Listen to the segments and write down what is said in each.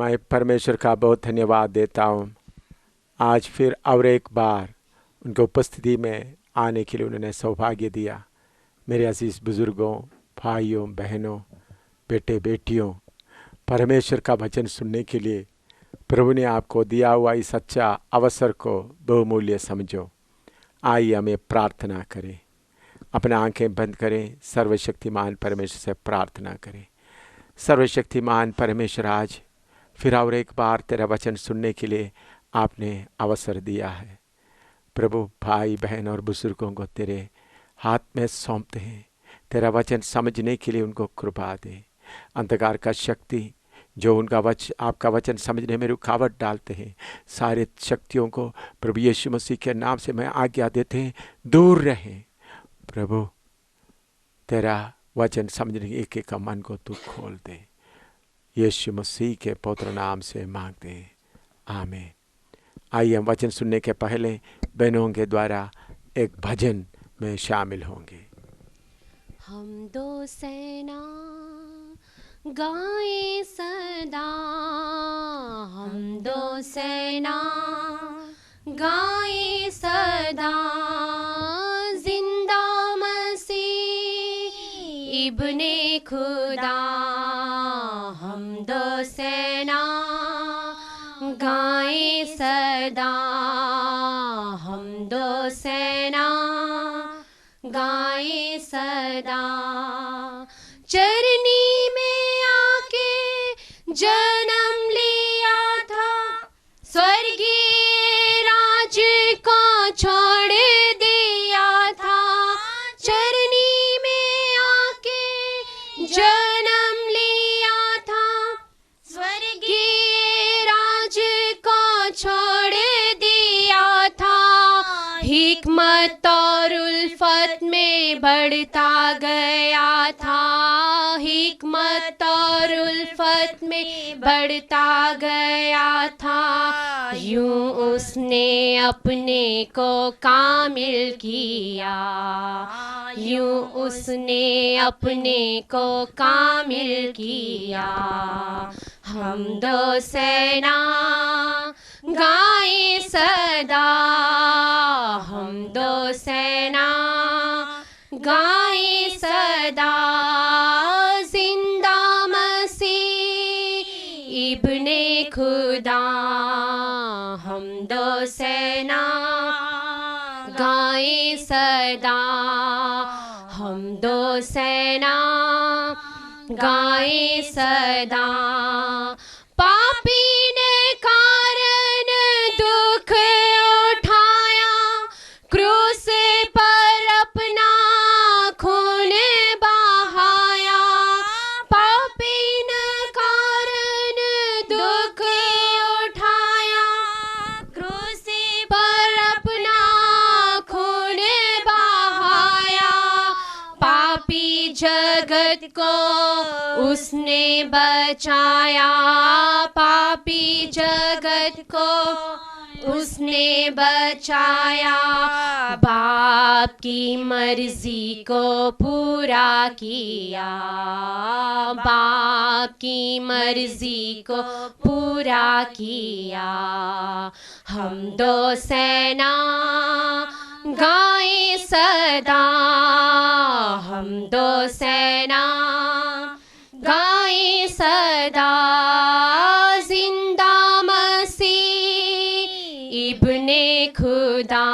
मैं परमेश्वर का बहुत धन्यवाद देता हूँ। आज फिर और एक बार उनकी उपस्थिति में आने के लिए उन्होंने सौभाग्य दिया। मेरे अजीज बुज़ुर्गों, भाइयों, बहनों, बेटे बेटियों, परमेश्वर का वचन सुनने के लिए प्रभु ने आपको दिया हुआ इस अच्छा अवसर को बहुमूल्य समझो। आइए हमें प्रार्थना करें। अपना आंखें बंद करें, सर्वशक्तिमान परमेश्वर से प्रार्थना करें। सर्वशक्तिमान परमेश्वर, आज फिर और एक बार तेरा वचन सुनने के लिए आपने अवसर दिया है। प्रभु, भाई बहन और बुजुर्गों को तेरे हाथ में सौंपते हैं। तेरा वचन समझने के लिए उनको कृपा दे। अंधकार का शक्ति जो उनका आपका वचन समझने में रुकावट डालते हैं, सारे शक्तियों को प्रभु यीशु मसीह के नाम से मैं आज्ञा देते हैं, दूर रहें। प्रभु, तेरा वचन समझने के एक एक का मन को तू खोल दे। यीशु मसीह के पवित्र नाम से मांगते हैं, आमीन। आइए हम वचन सुनने के पहले बहनों के द्वारा एक भजन में शामिल होंगे। हम दो सेना गाए सदा, हम दो सेना गाए सदा, जिंदा मसीह इब्ने खुदा। हम दो सेना गाए सदा, हम दो सेना गाए सदा। चरनी में आके जन्म लिया था, स्वर्गीय राज को छोड़ दिया था। चरनी में आके जन्म लिया था, स्वर्गीय राज को छोड़ दिया था। हिकमत और उल्फत में बढ़ता गया था, हिकमत और उल्फत में बढ़ता गया था। यूं उसने अपने को कामिल किया, यूं उसने अपने को कामिल किया। हम दो सेना गाए सदा, हम दो सेना गाए सदा, जिंदा मसीह इब्ने खुदा। हम दो सेना गाए सदा, हम दो सेना गाए सदा। पापी ने कारण दुख उठाया, क्रूस पर अपना खून बहाया। पापी ने कारण दुख उठाया, क्रूस पर अपना खून बहाया। पापी जगत को उसने बचाया, पापी जगत को उसने बचाया। बाप की मर्जी को पूरा किया, बाप की मर्जी को पूरा किया। हम दो सेना गाए सदा, हम दो सेना गाए सदा, जिंदा मसीह इब्ने खुदा।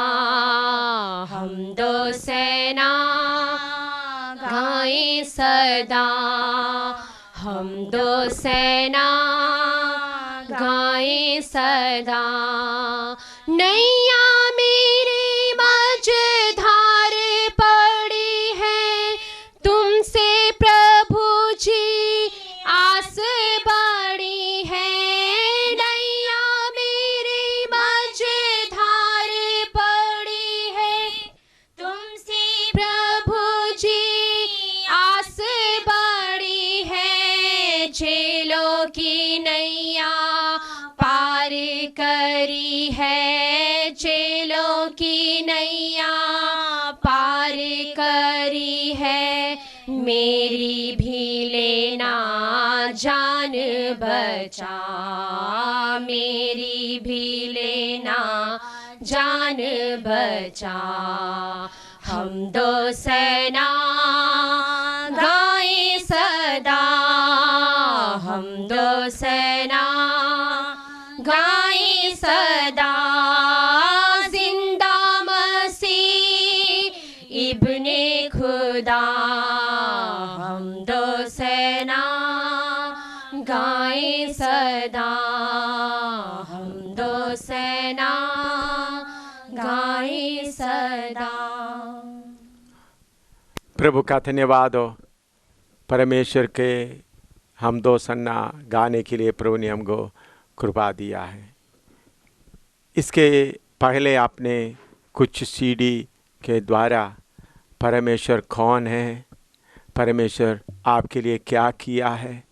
हम दो सेना गाए सदा, हम दो सेना गाए सदा। नैया मेरी मझधार पड़ी है, तुमसे प्रभु जी आस बड़ी है। नैया मेरी मझधार पड़ी है, तुमसे प्रभु जी आस बड़ी है। झेलों की नैया पार करी है, झेलों की नैया पार करी है। मेरी भी लेना जान बचा, मेरी भी लेना जान बचा। हम दो सेना गाए सदा, हम दो सेना गाए सदा। जिंदा मसीह इब्ने खुदा, हम दो सेना गाए सदा, हम दो सेना गाए सदा। प्रभु का धन्यवाद हो। परमेश्वर के हम दो सन्ना गाने के लिए प्रभु ने हमको कृपा दिया है। इसके पहले आपने कुछ सीडी के द्वारा परमेश्वर कौन है, परमेश्वर आपके लिए क्या किया है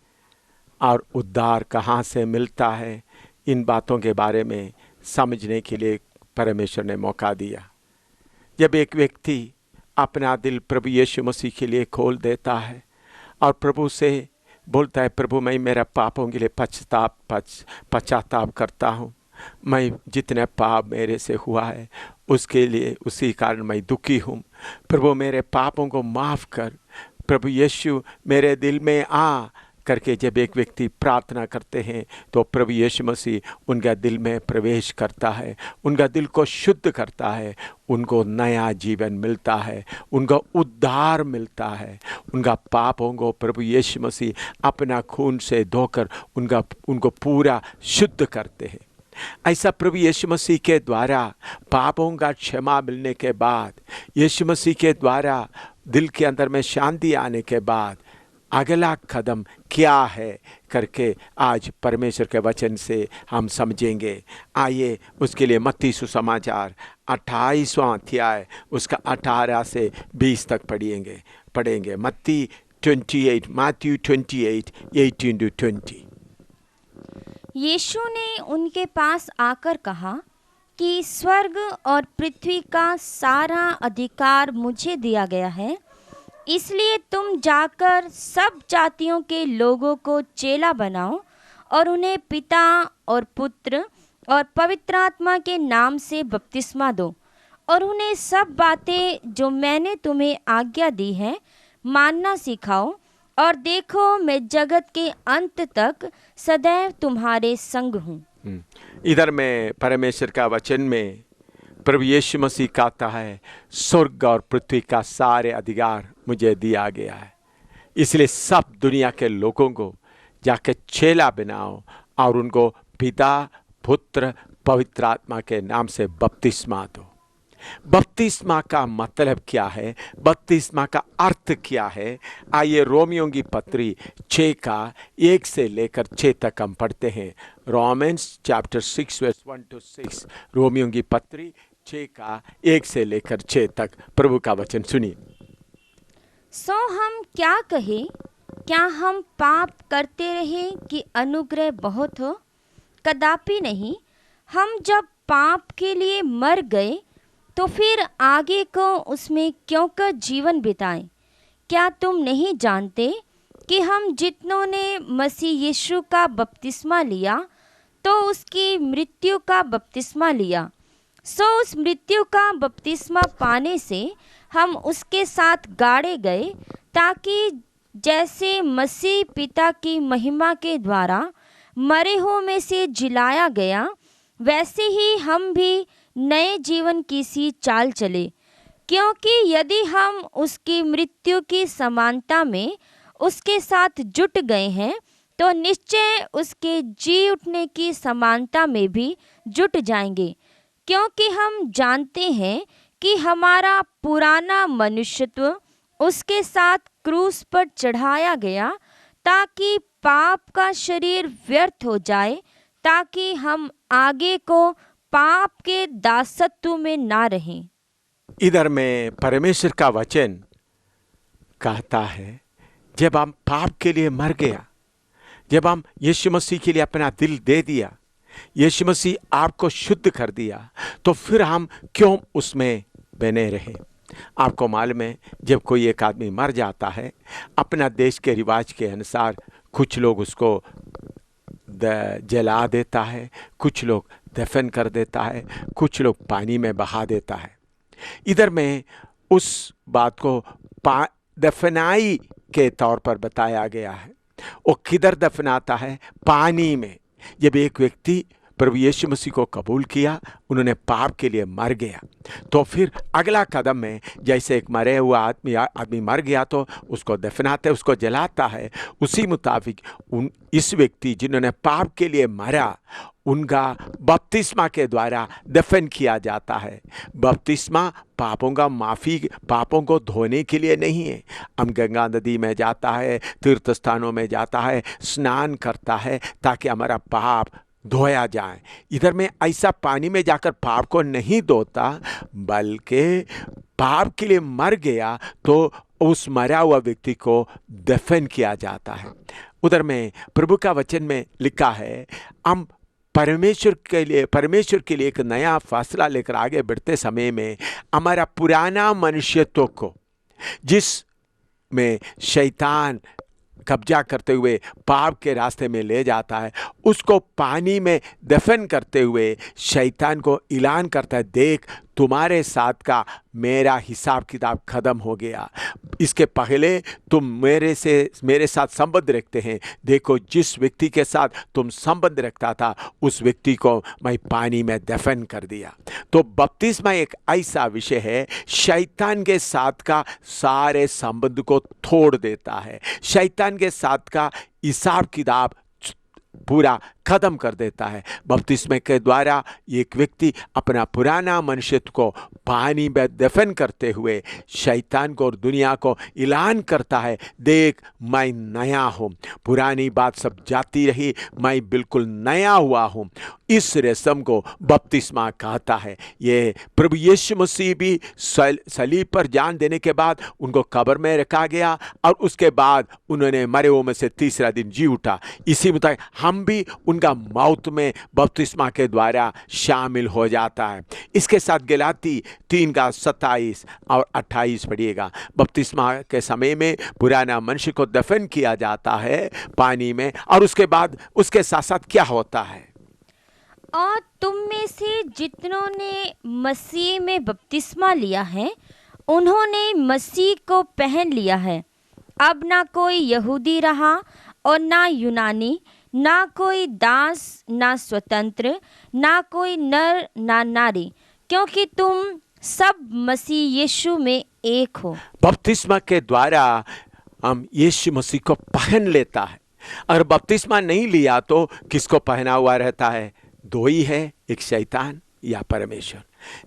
और उद्धार कहाँ से मिलता है, इन बातों के बारे में समझने के लिए परमेश्वर ने मौका दिया। जब एक व्यक्ति अपना दिल प्रभु यीशु मसीह के लिए खोल देता है और प्रभु से बोलता है, प्रभु मैं मेरा पापों के लिए पश्चाताप करता हूँ, मैं जितने पाप मेरे से हुआ है उसके लिए उसी कारण मैं दुखी हूँ, प्रभु मेरे पापों को माफ़ कर, प्रभु यीशु मेरे दिल में आ करके जब एक व्यक्ति प्रार्थना करते हैं तो प्रभु यीशु मसीह उनका दिल में प्रवेश करता है, उनका दिल को शुद्ध करता है, उनको नया जीवन मिलता है, उनको उद्धार मिलता है, उनका पापों को प्रभु यीशु मसीह अपना खून से धोकर उनको पूरा शुद्ध करते हैं। ऐसा प्रभु यीशु मसीह के द्वारा पापों का क्षमा मिलने के बाद, यीशु मसीह के द्वारा दिल के अंदर में शांति आने के बाद अगला कदम क्या है करके आज परमेश्वर के वचन से हम समझेंगे। आइए उसके लिए मत्ती सुसमाचार 28वां अध्याय उसका 18 से 20 तक पढ़ेंगे। मत्ती 28, मैथ्यू 28, 18-20। यीशु ने उनके पास आकर कहा कि स्वर्ग और पृथ्वी का सारा अधिकार मुझे दिया गया है, इसलिए तुम जाकर सब जातियों के लोगों को चेला बनाओ और उन्हें पिता और पुत्र और पवित्र आत्मा के नाम से बपतिस्मा दो और उन्हें सब बातें जो मैंने तुम्हें आज्ञा दी है मानना सिखाओ, और देखो मैं जगत के अंत तक सदैव तुम्हारे संग हूँ। इधर में परमेश्वर का वचन में प्रभु यीशु मसीह कहता है, स्वर्ग और पृथ्वी का सारे अधिकार मुझे दिया गया है, इसलिए सब दुनिया के लोगों को जाके चेला बनाओ और उनको पिता पुत्र पवित्र आत्मा के नाम से बपतिस्मा दो। बपतिस्मा का मतलब क्या है, बपतिस्मा का अर्थ क्या है? आइए रोमियों की पत्री 6 का 1 से लेकर 6 तक हम पढ़ते हैं। रोमन्स चैप्टर 6 वर्स 1-6, रोमियों की पत्री 6 का 1 से लेकर 6 तक प्रभु का वचन सुनिए। सो हम क्या कहें? क्या हम पाप करते रहे कि अनुग्रह बहुत हो? कदापि नहीं। हम जब पाप के लिए मर गए तो फिर आगे को उसमें क्यों कर जीवन बिताएं? क्या तुम नहीं जानते कि हम जितनों ने मसीह यीशु का बपतिस्मा लिया तो उसकी मृत्यु का बपतिस्मा लिया, सो उस मृत्यु का बपतिस्मा पाने से हम उसके साथ गाड़े गए, ताकि जैसे मसीह पिता की महिमा के द्वारा मरे हुओं में से जिलाया गया, वैसे ही हम भी नए जीवन की सी चाल चले। क्योंकि यदि हम उसकी मृत्यु की समानता में उसके साथ जुट गए हैं तो निश्चय उसके जी उठने की समानता में भी जुट जाएंगे। क्योंकि हम जानते हैं कि हमारा पुराना मनुष्यत्व उसके साथ क्रूस पर चढ़ाया गया, ताकि पाप का शरीर व्यर्थ हो जाए, ताकि हम आगे को पाप के दासत्व में ना रहें। इधर में परमेश्वर का वचन कहता है, जब हम पाप के लिए मर गया, जब हम यीशु मसीह के लिए अपना दिल दे दिया, यीशु मसीह आपको शुद्ध कर दिया, तो फिर हम क्यों उसमें बने रहे? आपको मालूम है, जब कोई एक आदमी मर जाता है, अपना देश के रिवाज के अनुसार कुछ लोग उसको जला देता है, कुछ लोग दफन कर देता है, कुछ लोग पानी में बहा देता है। इधर में उस बात को दफनाई के तौर पर बताया गया है। वो किधर दफनाता है? पानी में। जब एक व्यक्ति प्रभु यीशु मसीह को कबूल किया, उन्होंने पाप के लिए मर गया, तो फिर अगला कदम में जैसे एक मरे हुआ आदमी मर गया तो उसको दफनाते, उसको जलाता है, उसी मुताबिक इस व्यक्ति जिन्होंने पाप के लिए मरा, उनका बपतिस्मा के द्वारा दफन किया जाता है। बपतिस्मा पापों का माफ़ी, पापों को धोने के लिए नहीं है। हम गंगा नदी में जाता है, तीर्थ स्थानों में जाता है, स्नान करता है ताकि हमारा पाप धोया जाए। इधर में ऐसा पानी में जाकर पाप को नहीं धोता, बल्कि पाप के लिए मर गया तो उस मरा हुआ व्यक्ति को दफन किया जाता है। उधर में प्रभु का वचन में लिखा है, हम परमेश्वर के लिए एक नया फैसला लेकर आगे बढ़ते समय में हमारा पुराना मनुष्यत्व को, जिसमें शैतान कब्जा करते हुए पाप के रास्ते में ले जाता है, उसको पानी में दफन करते हुए शैतान को ऐलान करता है, देख तुम्हारे साथ का मेरा हिसाब किताब खत्म हो गया। इसके पहले तुम मेरे साथ संबंध रखते हैं, देखो जिस व्यक्ति के साथ तुम संबंध रखता था उस व्यक्ति को मैं पानी में दफन कर दिया। तो बपतिस्मा एक ऐसा विषय है, शैतान के साथ का सारे संबंध को तोड़ देता है, शैतान के साथ का हिसाब किताब पूरा खत्म कर देता है। बपतिस्मे के द्वारा एक व्यक्ति अपना पुराना मनुष्यत्व को पानी में दफन करते हुए शैतान को और दुनिया को ऐलान करता है, देख मैं नया हूँ, पुरानी बात सब जाती रही, मैं बिल्कुल नया हुआ हूँ। इस रस्म को बपतिस्मा कहता है। ये प्रभु यीशु मसीह भी सलीब पर जान देने के बाद उनको कब्र में रखा गया और उसके बाद उन्होंने मरे हुओं में से तीसरा दिन जी उठा। इसी मुताबिक हम भी उनका मौत में बपतिस्मा के द्वारा शामिल हो जाता है। इसके साथ गलाती 3 का 27 और 28 पढ़िएगा। बपतिस्मा के समय में पुराना मनुष्य को दफन किया जाता है पानी में, और उसके बाद उसके साथ साथ क्या होता है? और तुम में से जितनों ने मसीह में बपतिस्मा लिया है, उन्होंने मसीह को पहन लिया है। अब ना कोई यहूदी रहा और ना यूनानी, ना कोई दास ना स्वतंत्र, ना कोई नर ना नारी, क्योंकि तुम सब मसीह यीशु में एक हो। बपतिस्मा के द्वारा हम यीशु मसीह को पहन लेता है। अगर बपतिस्मा नहीं लिया तो किसको पहना हुआ रहता है? दो ही है, एक शैतान या परमेश्वर।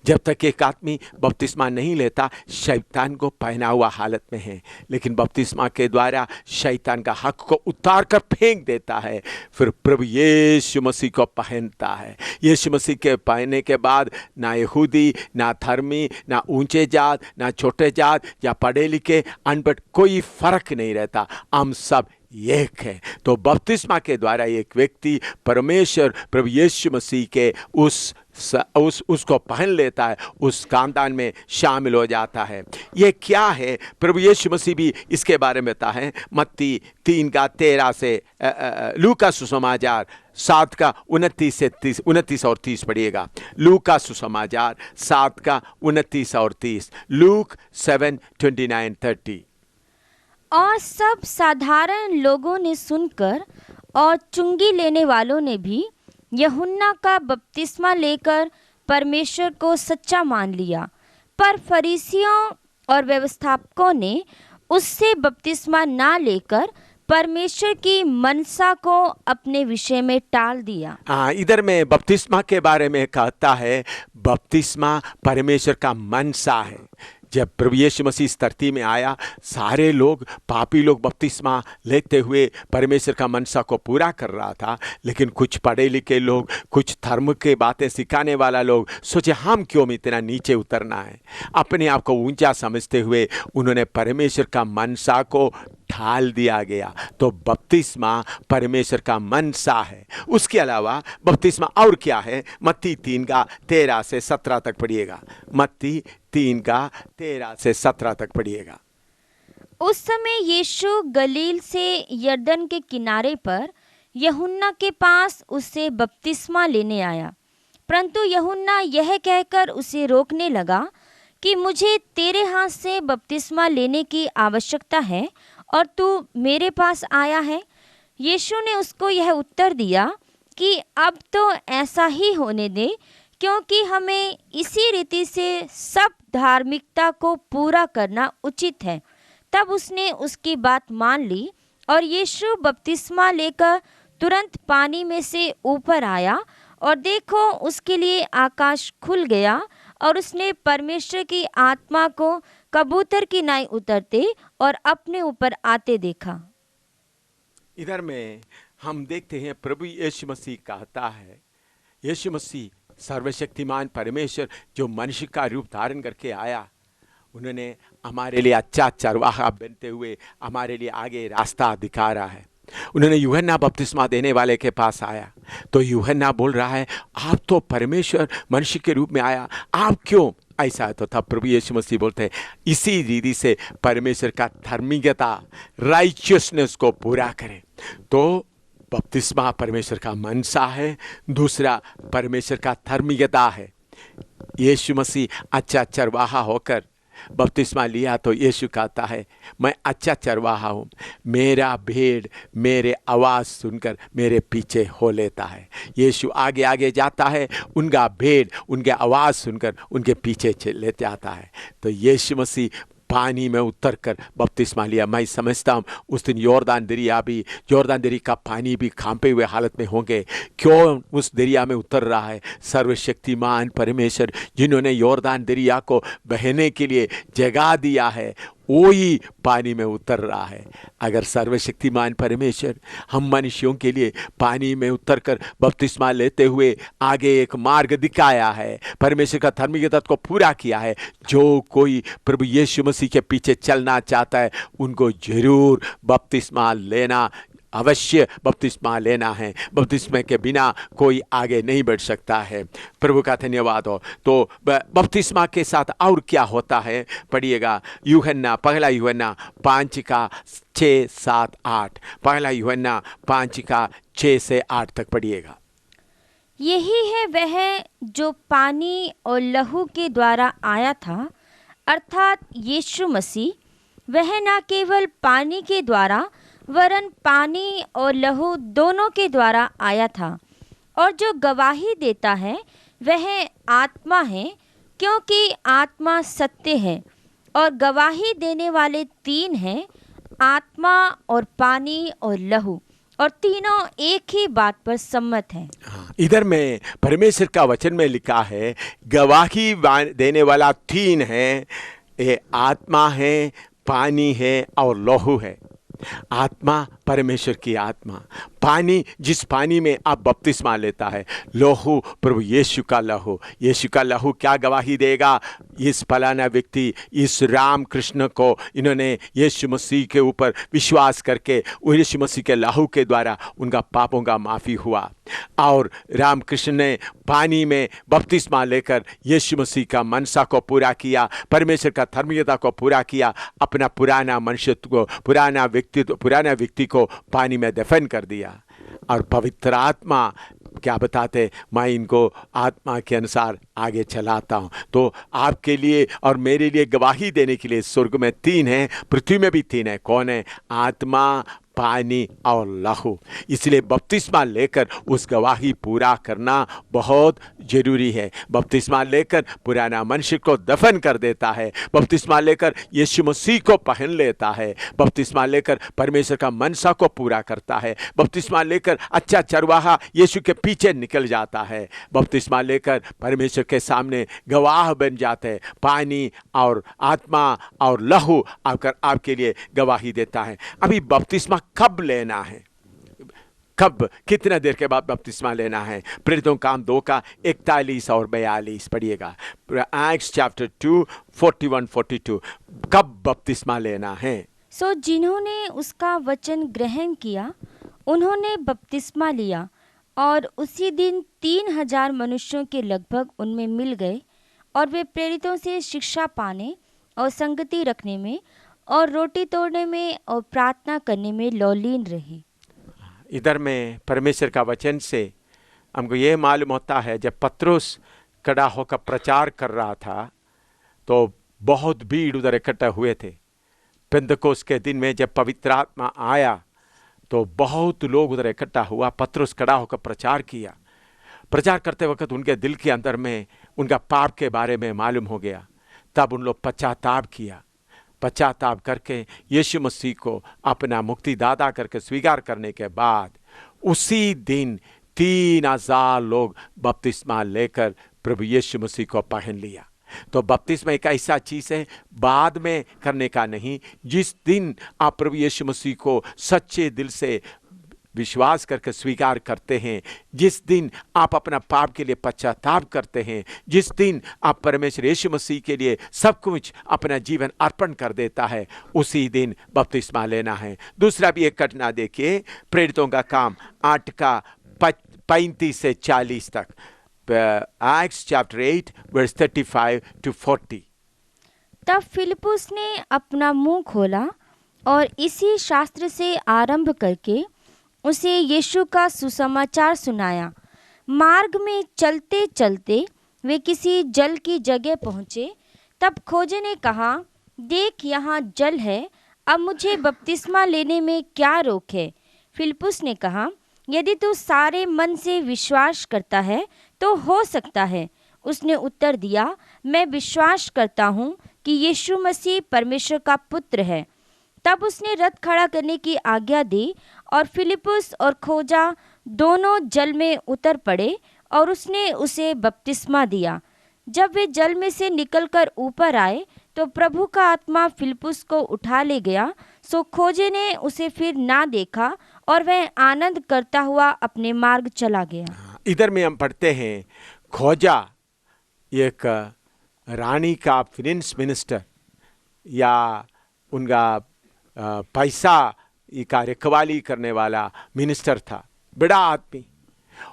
जब तक एक आदमी बपतिस्मा नहीं लेता, शैतान को पहना हुआ हालत में है, लेकिन बपतिस्मा के द्वारा शैतान का हक को उतार कर फेंक देता है, फिर प्रभु यीशु मसीह को पहनता है। यीशु मसीह के पहनने के बाद ना यहूदी, ना धर्मी, ना ऊंचे जात, ना छोटे जात या पढ़े लिखे अनपढ़, कोई फर्क नहीं रहता, हम सब एक है। तो बपतिस्मा के द्वारा एक व्यक्ति परमेश्वर प्रभु यीशु मसीह के उसको पहन लेता है, उस खानदान में शामिल हो जाता है। ये क्या है? प्रभु यीशु मसीह भी इसके बारे में बताता है। मत्ती 3 का 13 से लूका सुसमाचार 7 का 29 और 30 पढ़िएगा। लूका सुसमाचार 7 का 29 और 30। लूक 7:29-30। और सब साधारण लोगों ने सुनकर और चुंगी लेने वालों ने भी यूहन्ना का बपतिस्मा लेकर परमेश्वर को सच्चा मान लिया, पर फरीसियों और व्यवस्थापकों ने उससे बपतिस्मा ना लेकर परमेश्वर की मनसा को अपने विषय में टाल दिया। इधर में बपतिस्मा के बारे में कहता है, बपतिस्मा परमेश्वर का मनसा है। जब प्रभु यीशु मसीह इस धरती में आया, सारे लोग, पापी लोग बपतिस्मा लेते हुए परमेश्वर का मनसा को पूरा कर रहा था, लेकिन कुछ पढ़े लिखे लोग, कुछ धर्म के बातें सिखाने वाला लोग सोचे हम क्यों इतना नीचे उतरना है। अपने आप को ऊंचा समझते हुए उन्होंने परमेश्वर का मनसा को ढाल दिया गया। तो बपतिस्मा परमेश्वर का मनसा है। उसके अलावा बपतिस्मा और क्या है? मत्ती 3 का 13 से 17 तक पढ़िएगा। मत्ती 3 का 13 से 17 तक पढ़िएगा। उस समय यीशु गलील से यरदन के किनारे पर यूहन्ना के पास उससे बपतिस्मा लेने आया। परंतु यूहन्ना यह कहकर उसे रोकने लगा कि मुझे तेरे हाथ से बपतिस्मा लेने की आवश्यकता है और तू मेरे पास आया है। यीशु ने उसको यह उत्तर दिया कि अब तो ऐसा ही होने दे, क्योंकि हमें इसी रीति से सब धार्मिकता को पूरा करना उचित है। तब उसने उसकी बात मान ली और यीशु बपतिस्मा लेकर तुरंत पानी में से ऊपर आया और देखो उसके लिए आकाश खुल गया और उसने परमेश्वर की आत्मा को कबूतर की नाई उतरते और अपने ऊपर आते देखा। इधर में हम देखते हैं प्रभु यीशु मसीह कहता है, यीशु मसीह सर्वशक्तिमान परमेश्वर जो मनुष्य का रूप धारण करके आया, उन्होंने हमारे लिए अच्छा चरवाहा बनते हुए हमारे लिए आगे रास्ता दिखा रहा है। उन्होंने यूहन्ना बपतिस्मा देने वाले के पास आया तो यूहन्ना बोल रहा है, आप तो परमेश्वर मनुष्य के रूप में आया, आप क्यों ऐसा है? तो तब प्रभु यीशु मसीह बोलते हैं, इसी रीति से परमेश्वर का धार्मिकता राइचियसनेस को पूरा करें। तो बपतिस्मा परमेश्वर का मनसा है, दूसरा परमेश्वर का धार्मिकता है। यीशु मसीह अच्छा चरवाहा होकर बपतिस्मा लिया तो यीशु कहता है, मैं अच्छा चरवाहा हूँ, मेरा भेड़ मेरे आवाज़ सुनकर मेरे पीछे हो लेता है। यीशु आगे आगे जाता है, उनका भेड़ उनके आवाज़ सुनकर उनके पीछे ले जाता है। तो यीशु मसीह पानी में उतर कर बपतिस्मा लिया। मैं समझता हूँ उस दिन यॉर्दान दरिया का पानी भी कांपे हुए हालत में होंगे। क्यों उस दरिया में उतर रहा है? सर्वशक्तिमान परमेश्वर जिन्होंने यॉर्दान दरिया को बहने के लिए जगह दिया है, वही पानी में उतर रहा है। अगर सर्वशक्तिमान परमेश्वर हम मनुष्यों के लिए पानी में उतरकर बपतिस्मा लेते हुए आगे एक मार्ग दिखाया है, परमेश्वर का धार्मिकता को पूरा किया है, जो कोई प्रभु यीशु मसीह के पीछे चलना चाहता है उनको जरूर बपतिस्मा लेना, अवश्य बपतिस्मा लेना है। बपतिस्मे के बिना कोई आगे नहीं बढ़ सकता है। प्रभु का धन्यवाद हो। तो बपतिस्मा के साथ और क्या होता है? पढ़िएगा यूहन्ना, पहला यूहन्ना 5:6-7-8, पहला यूहन्ना 5:6-8 तक पढ़िएगा। यही है वह जो पानी और लहू के द्वारा आया था, अर्थात यीशु मसीह। वह न केवल पानी के द्वारा वरन पानी और लहू दोनों के द्वारा आया था। और जो गवाही देता है वह आत्मा है, क्योंकि आत्मा सत्य है। और गवाही देने वाले तीन हैं, आत्मा और पानी और लहू, और तीनों एक ही बात पर सम्मत हैं। इधर में परमेश्वर का वचन में लिखा है, गवाही देने वाला तीन है, ये आत्मा है, पानी है और लहू है। आत्मा परमेश्वर की आत्मा, पानी जिस पानी में आप बपतिस्मा लेता है, लहू प्रभु यीशु का लहू। यीशु का लहू क्या गवाही देगा? इस फलाना व्यक्ति, इस राम कृष्ण को, इन्होंने यीशु मसीह के ऊपर विश्वास करके यीशु मसीह के लहू के द्वारा उनका पापों का माफ़ी हुआ। और राम कृष्ण ने पानी में बपतिस्मा लेकर यीशु मसीह का मनसा को पूरा किया, परमेश्वर का धार्मिकता को पूरा किया, अपना पुराना मनुष्यत्व को, पुराना व्यक्ति को पानी में दफन कर दिया। और पवित्र आत्मा क्या बताते? मैं इनको आत्मा के अनुसार आगे चलाता हूँ। तो आपके लिए और मेरे लिए गवाही देने के लिए स्वर्ग में तीन हैं, पृथ्वी में भी तीन है। कौन है? आत्मा, पानी और लहू। इसलिए बपतिस्मा लेकर उस गवाही पूरा करना बहुत जरूरी है। बपतिस्मा लेकर पुराना मनुष्य को दफन कर देता है, बपतिस्मा लेकर यीशु मसीह को पहन लेता है, बपतिस्मा लेकर परमेश्वर का मनसा को पूरा करता है, बपतिस्मा लेकर अच्छा चरवाहा यीशु के पीछे निकल जाता है, बपतिस्मा लेकर परमेश्वर के सामने गवाह बन जाते हैं। पानी और आत्मा और लहू आकर आपके लिए गवाही देता है। अभी बपतिस्मा कब लेना है? कब, कितना देर के बाद बपतिस्मा लेना है? प्रेरितों काम 2:41 और 42 पढ़िएगा। एक्ट्स चैप्टर 2 41-42 कब बपतिस्मा लेना है? सो जिन्होंने उसका वचन ग्रहण किया उन्होंने बपतिस्मा लिया, और उसी दिन 3000 मनुष्यों के लगभग उनमें मिल गए, और वे प्रेरितों से शिक्षा पाने और संगति रखने में और रोटी तोड़ने में और प्रार्थना करने में लौलीन रहे। इधर में परमेश्वर का वचन से हमको ये मालूम होता है, जब पतरस खड़ा होकर प्रचार कर रहा था तो बहुत भीड़ उधर इकट्ठा हुए थे। पेंतकोस्त के दिन में जब पवित्र आत्मा आया तो बहुत लोग उधर इकट्ठा हुआ। पतरस खड़ा होकर प्रचार किया। प्रचार करते वक्त उनके दिल के अंदर में उनका पाप के बारे में मालूम हो गया। तब उन लोग पश्चाताप किया। पश्चाताप करके यीशु मसीह को अपना मुक्तिदाता करके स्वीकार करने के बाद उसी दिन 3000 लोग बपतिस्मा लेकर प्रभु यीशु मसीह को पहन लिया। तो बपतिस्मा एक ऐसा चीज है बाद में करने का नहीं। जिस दिन आप प्रभु यीशु मसीह को सच्चे दिल से विश्वास करके स्वीकार करते हैं, जिस दिन आप अपना पाप के लिए पश्चाताप करते हैं, जिस दिन आप परमेश्वर यीशु मसीह के लिए सब कुछ अपना जीवन अर्पण कर देता है, उसी दिन बपतिस्मा लेना है। दूसरा भी एक घटना देखिए, प्रेरितों का काम 8 का 35 से 40 तक। Acts chapter 8 verse 35 to 40। तब फिलिप्पुस ने अपना मुंह खोला और इसी शास्त्र से आरंभ करके उसे यीशु का सुसमाचार सुनाया। मार्ग में चलते चलते वे किसी जल की जगह पहुँचे। तब खोजे ने कहा, देख यहाँ जल है, अब मुझे बपतिस्मा लेने में क्या रोक है? फिलिप्पुस ने कहा, यदि तू सारे मन से विश्वास करता है तो हो सकता है। उसने उत्तर दिया, मैं विश्वास करता हूँ कि यीशु मसीह परमेश्वर का पुत्र है। तब उसने रथ खड़ा करने की आज्ञा दी और फिलिप्पुस और खोजा दोनों जल में उतर पड़े और उसने उसे बपतिस्मा दिया। जब वे जल में से निकलकर ऊपर आए तो प्रभु का आत्मा फिलिप्पुस को उठा ले गया। सो खोजे ने उसे फिर ना देखा और वह आनंद करता हुआ अपने मार्ग चला गया। इधर में हम पढ़ते हैं, खोजा एक रानी का फाइनेंस मिनिस्टर या उनका पैसा का रखवाली करने वाला मिनिस्टर था, बड़ा आदमी।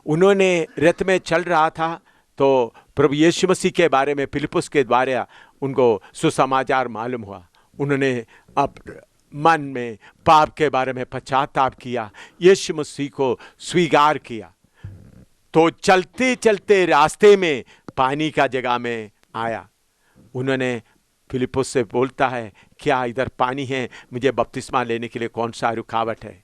उन्होंने रथ में चल रहा था तो प्रभु यीशु मसीह के बारे में फिलिप्पुस के द्वारा उनको सुसमाचार मालूम हुआ। उन्होंने अब मन में पाप के बारे में पश्चाताप किया, यीशु मसीह को स्वीकार किया। तो चलते चलते रास्ते में पानी का जगह में आया। उन्होंने फिलिप्पुस से बोलता है, क्या इधर पानी है? मुझे बपतिस्मा लेने के लिए कौन सा रुकावट है?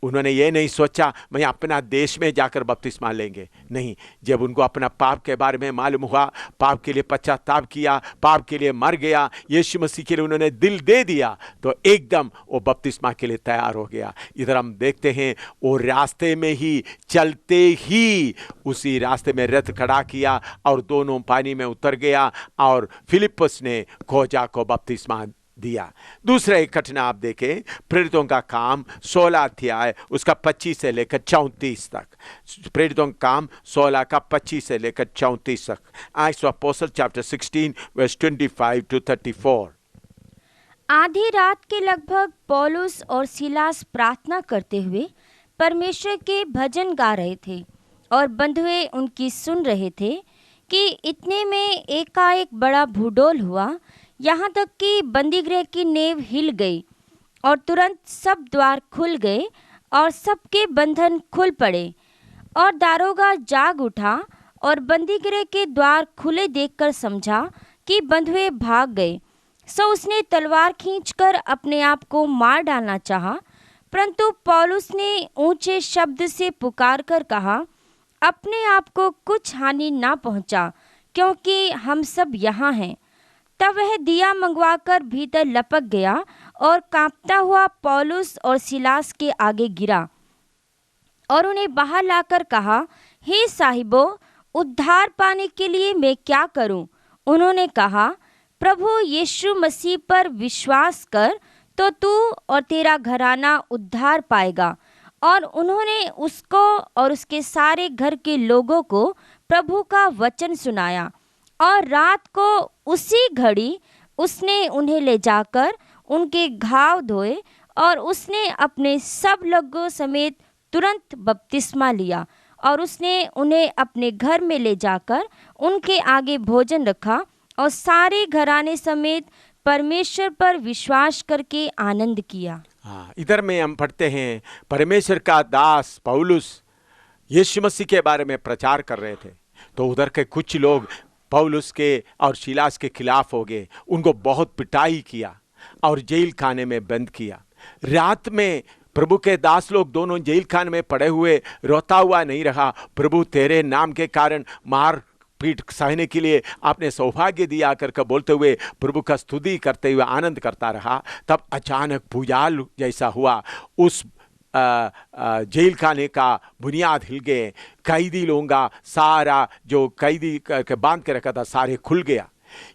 उन्होंने ये नहीं सोचा मैं अपना देश में जाकर बपतिस्मा लेंगे, नहीं। जब उनको अपना पाप के बारे में मालूम हुआ, पाप के लिए पश्चाताप किया, पाप के लिए मर गया, यीशु मसीह के लिए उन्होंने दिल दे दिया, तो एकदम वो बपतिस्मा के लिए तैयार हो गया। इधर हम देखते हैं वो रास्ते में ही चलते ही उसी रास्ते में रथ खड़ा किया और दोनों पानी में उतर गया और फिलिप्पुस ने खोजा को बपतिस्मा दिया। दूसरा एक घटना आप देखें, प्रेरितों का काम 16 अध्याय उसका 25 से लेकर 34 तक। प्रेरितों का काम 16 का 25 से लेकर 34 तक। Acts of Apostles chapter 16 verse 25 to 34। आधी रात के लगभग पौलुस और सिलास प्रार्थना करते हुए परमेश्वर के भजन गा रहे थे और बंधुए उनकी सुन रहे थे कि इतने में एकाएक बड़ा भूडोल हुआ, यहाँ तक कि बंदीगृह की नेव हिल गई और तुरंत सब द्वार खुल गए और सबके बंधन खुल पड़े। और दारोगा जाग उठा और बंदीगृह के द्वार खुले देखकर समझा कि बंधुए भाग गए। सो उसने तलवार खींचकर अपने आप को मार डालना चाहा, परंतु पौलुस ने ऊंचे शब्द से पुकार कर कहा, अपने आप को कुछ हानि ना पहुंचा, क्योंकि हम सब यहाँ हैं। तब वह दिया मंगवाकर भीतर लपक गया और कांपता हुआ पौलुस और सिलास के आगे गिरा और उन्हें बाहर लाकर कहा, हे साहिबों, उद्धार पाने के लिए मैं क्या करूं? उन्होंने कहा, प्रभु यीशु मसीह पर विश्वास कर तो तू और तेरा घराना उद्धार पाएगा। और उन्होंने उसको और उसके सारे घर के लोगों को प्रभु का वचन सुनाया। और रात को उसी घड़ी उसने उन्हें ले जाकर उनके घाव धोए और उसने अपने सब लोगों समेत तुरंत बपतिस्मा लिया। और उसने उन्हें अपने घर में ले जाकर उनके आगे भोजन रखा और सारे घराने समेत परमेश्वर पर विश्वास करके आनंद किया। हाँ, इधर में हम पढ़ते हैं परमेश्वर का दास पौलुस यीशु मसीह के बारे में प्रचार कर रहे थे, तो उधर के कुछ लोग पौलुस के और सिलास के खिलाफ हो गए, उनको बहुत पिटाई किया और जेल खाने में बंद किया। रात में प्रभु के दास लोग दोनों जेल खाने में पड़े हुए रोता हुआ नहीं रहा, प्रभु तेरे नाम के कारण मार पीठ सहने के लिए आपने सौभाग्य दिया करके बोलते हुए प्रभु का स्तुति करते हुए आनंद करता रहा। तब अचानक भूचाल जैसा हुआ, उस जेल खाने का बुनियाद हिल गए, कैदी लोगों का सारा जो कैदी करके बांध के रखा था सारे खुल गया।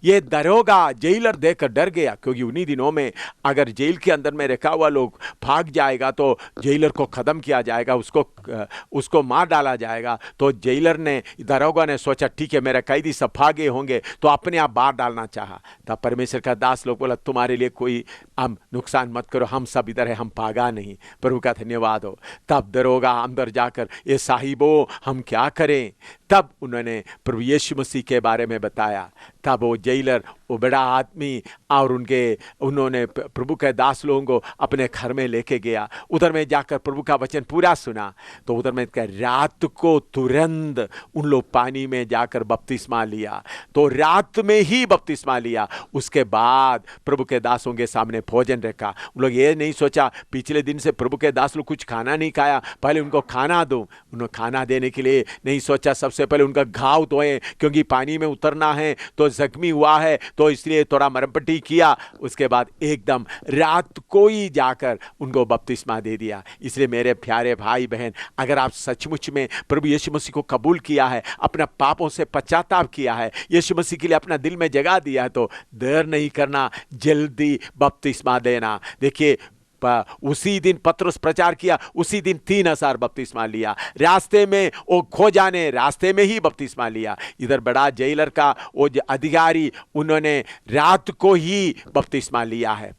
ये दरोगा जेलर देखकर डर गया, क्योंकि उन्हीं दिनों में अगर जेल के अंदर में रखा हुआ लोग भाग जाएगा तो जेलर को ख़त्म किया जाएगा, उसको मार डाला जाएगा। तो जेलर ने, दरोगा ने सोचा ठीक है मेरा कैदी सब भागे होंगे, तो अपने आप बाहर डालना चाहा। तब परमेश्वर का दास लोग बोला तुम्हारे लिए कोई हम नुकसान मत करो, हम सब इधर है, हम भागा नहीं। प्रभु का धन्यवाद हो। तब दरोगा अंदर जाकर ये साहिबो हम क्या करें, तब उन्होंने प्रभु यीशु मसीह के बारे में बताया। तब वो जेलर, वो बड़ा आदमी और उन्होंने प्रभु के दास लोगों को अपने घर में लेके गया। उधर में जाकर प्रभु का वचन पूरा सुना। तो उधर में रात को तुरंत उन लोग पानी में जाकर बपतिस्मा लिया, तो रात में ही बपतिस्मा लिया। उसके बाद प्रभु के दासों के सामने भोजन रखा। उन लोग ये नहीं सोचा पिछले दिन से प्रभु के दास लोग कुछ खाना नहीं खाया, पहले उनको खाना दो। उन्होंने खाना देने के लिए नहीं सोचा, सबसे पहले उनका घाव धोए, क्योंकि पानी में उतरना है तो जख्मी हुआ है, तो इसलिए थोड़ा मरम्मती किया। उसके बाद एकदम रात को ही जाकर उनको बपतिस्मा दे दिया। इसलिए मेरे प्यारे भाई बहन, अगर आप सचमुच में प्रभु यीशु मसीह को कबूल किया है, अपना पापों से पश्चाताप किया है, यीशु मसीह के लिए अपना दिल में जगह दिया है, तो देर नहीं करना, जल्दी बपतिस्मा देना। देखिए उसी दिन पतरस प्रचार किया, उसी दिन 3000 बपतिस्मा लिया। रास्ते में वो खो जाने, रास्ते में ही बपतिस्मा लिया। इधर बड़ा जेलर का वो अधिकारी, उन्होंने रात को ही बपतिस्मा लिया है।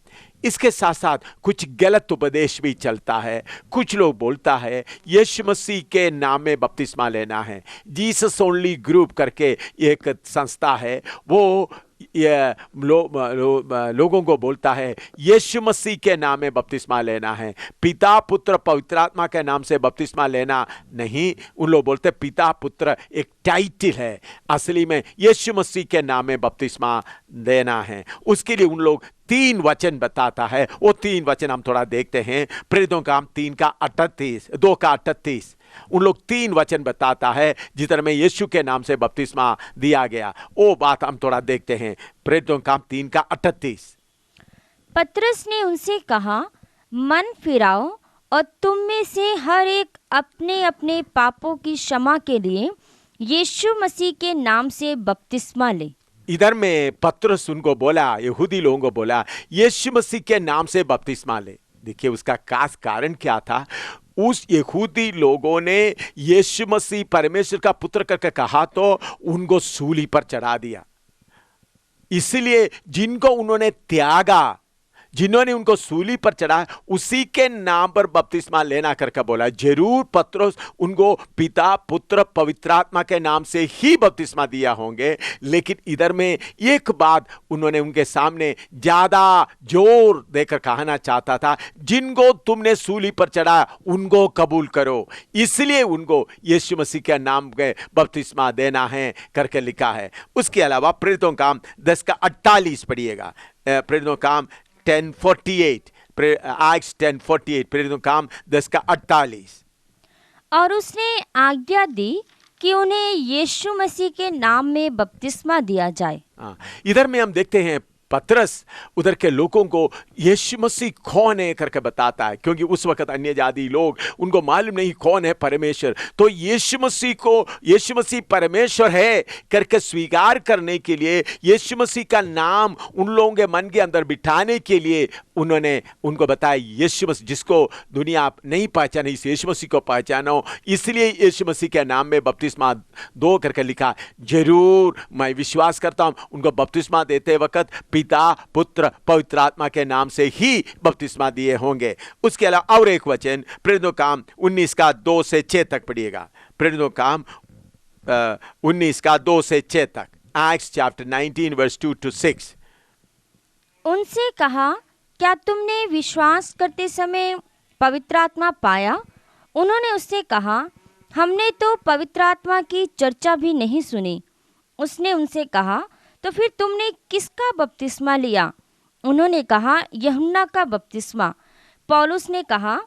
इसके साथ साथ कुछ गलत उपदेश भी चलता है। कुछ लोग बोलता है यीशु मसीह के नाम में बपतिस्मा लेना है। जीसस ओनली ग्रुप करके एक संस्था है, वो लोगों को बोलता है यीशु मसीह के नाम में बपतिस्मा लेना है, पिता पुत्र पवित्र आत्मा के नाम से बपतिस्मा लेना नहीं। उन लोग बोलते पिता पुत्र एक टाइटल है, असली में यीशु मसीह के नाम में बपतिस्मा देना है। उसके लिए उन लोग 3 वचन बताता है। वो 3 वचन हम थोड़ा देखते हैं। प्रेरितों का काम 2 का 38 उन लोग 3 वचन बताता है जिधर में यीशु के नाम से बपतिस्मा दिया गया। वो बात हम थोड़ा देखते हैं। प्रेरितों का काम 3 का 38। पतरस ने उनसे कहा, मन फिराओ और तुम में से हर एक अपने अपने पापों की क्षमा के लिए यीशु मसीह के नाम से बपतिस्मा ले। इधर में पतरस उनको बोला, यहूदी लोगों को बोला यीशु मसीह के नाम से बपतिस्मा ले। देखिए उसका खास कारण क्या था। उस यहूदी लोगों ने यीशु मसीह परमेश्वर का पुत्र करके कहा तो उनको सूली पर चढ़ा दिया। इसलिए जिनको उन्होंने त्यागा, जिन्होंने उनको सूली पर चढ़ा, उसी के नाम पर बपतिस्मा लेना करके बोला। जरूर पतरस उनको पिता पुत्र पवित्र आत्मा के नाम से ही बपतिस्मा दिया होंगे, लेकिन इधर में एक बात उन्होंने उनके सामने ज्यादा जोर देकर कहना चाहता था, जिनको तुमने सूली पर चढ़ा उनको कबूल करो। इसलिए उनको यीशु मसीह के नाम के बपतिस्मा देना है करके लिखा है। उसके अलावा प्रेरितों काम 10 का 48 पढ़िएगा। प्रेरितों काम 10:48, एक्ट्स 10:48, प्रेरितों काम 10 का 48। और उसने आज्ञा दी कि उन्हें यीशु मसीह के नाम में बपतिस्मा दिया जाए। इधर में हम देखते हैं पतरस उधर के लोगों को यीशु मसीह कौन है करके बताता है, क्योंकि उस वक्त अन्य जाति लोग, उनको मालूम नहीं कौन है परमेश्वर। तो यीशु मसीह परमेश्वर है करके स्वीकार करने के लिए, यीशु मसीह का नाम उन लोगों के मन के अंदर बिठाने के लिए उन्होंने उनको बताया यीशु मसीह, जिसको दुनिया नहीं पहचाने इस यीशु मसीह को पहचानो, इसलिए यीशु मसीह के नाम में बपतिस्मा दो करके लिखा। जरूर मैं विश्वास करता हूं उनको बपतिस्मा देते वक्त पिता पुत्र पवित्र आत्मा के नाम से ही बपतिस्मा दिए होंगे। उसके अलावा और एक वचन प्रेरितों काम 19 का 2 से 6 तक पढ़िएगा। प्रेरितों काम 19 का 2 से 6 तक, एक्ट्स चैप्टर 19 वर्स 2 to 6। उनसे कहा, क्या तुमने विश्वास करते समय पवित्र आत्मा पाया? उन्होंने उससे कहा, हमने तो पवित्र आत्मा की चर्चा भी नहीं सुनी। उसने उनसे कहा, तो फिर तुमने किसका बपतिस्मा लिया? उन्होंने कहा, यूहन्ना का बपतिस्मा। पौलुस ने कहा,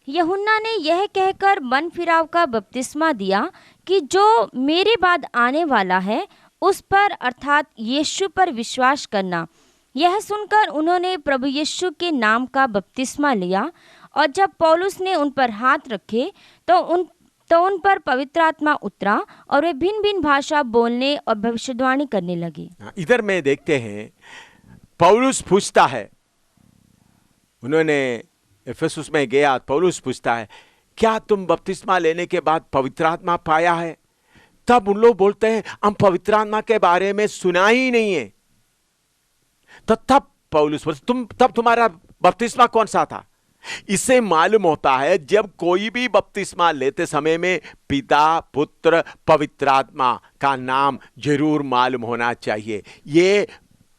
यूहन्ना ने यह कहकर मन फिराव का बपतिस्मा दिया कि जो मेरे बाद आने वाला है उस पर अर्थात यीशु पर विश्वास करना। यह सुनकर उन्होंने प्रभु यीशु के नाम का बपतिस्मा लिया, और जब पौलुस ने उन पर हाथ रखे तो उन पर पवित्र आत्मा उतरा और वे भिन्न भिन्न भाषा बोलने और भविष्यवाणी करने लगे। इधर में देखते हैं पौलुस पूछता है, उन्होंने इफिसुस में गया, पौलुस पूछता है, क्या तुम बपतिस्मा लेने के बाद पवित्र आत्मा पाया है? तब उन लोग बोलते हैं, हम पवित्र आत्मा के बारे में सुना ही नहीं है। तो तब पौलुस तब तुम्हारा बपतिस्मा कौन सा था? इससे मालूम होता है जब कोई भी बपतिस्मा लेते समय में पिता, पुत्र, पवित्र आत्मा का नाम जरूर मालूम होना चाहिए। ये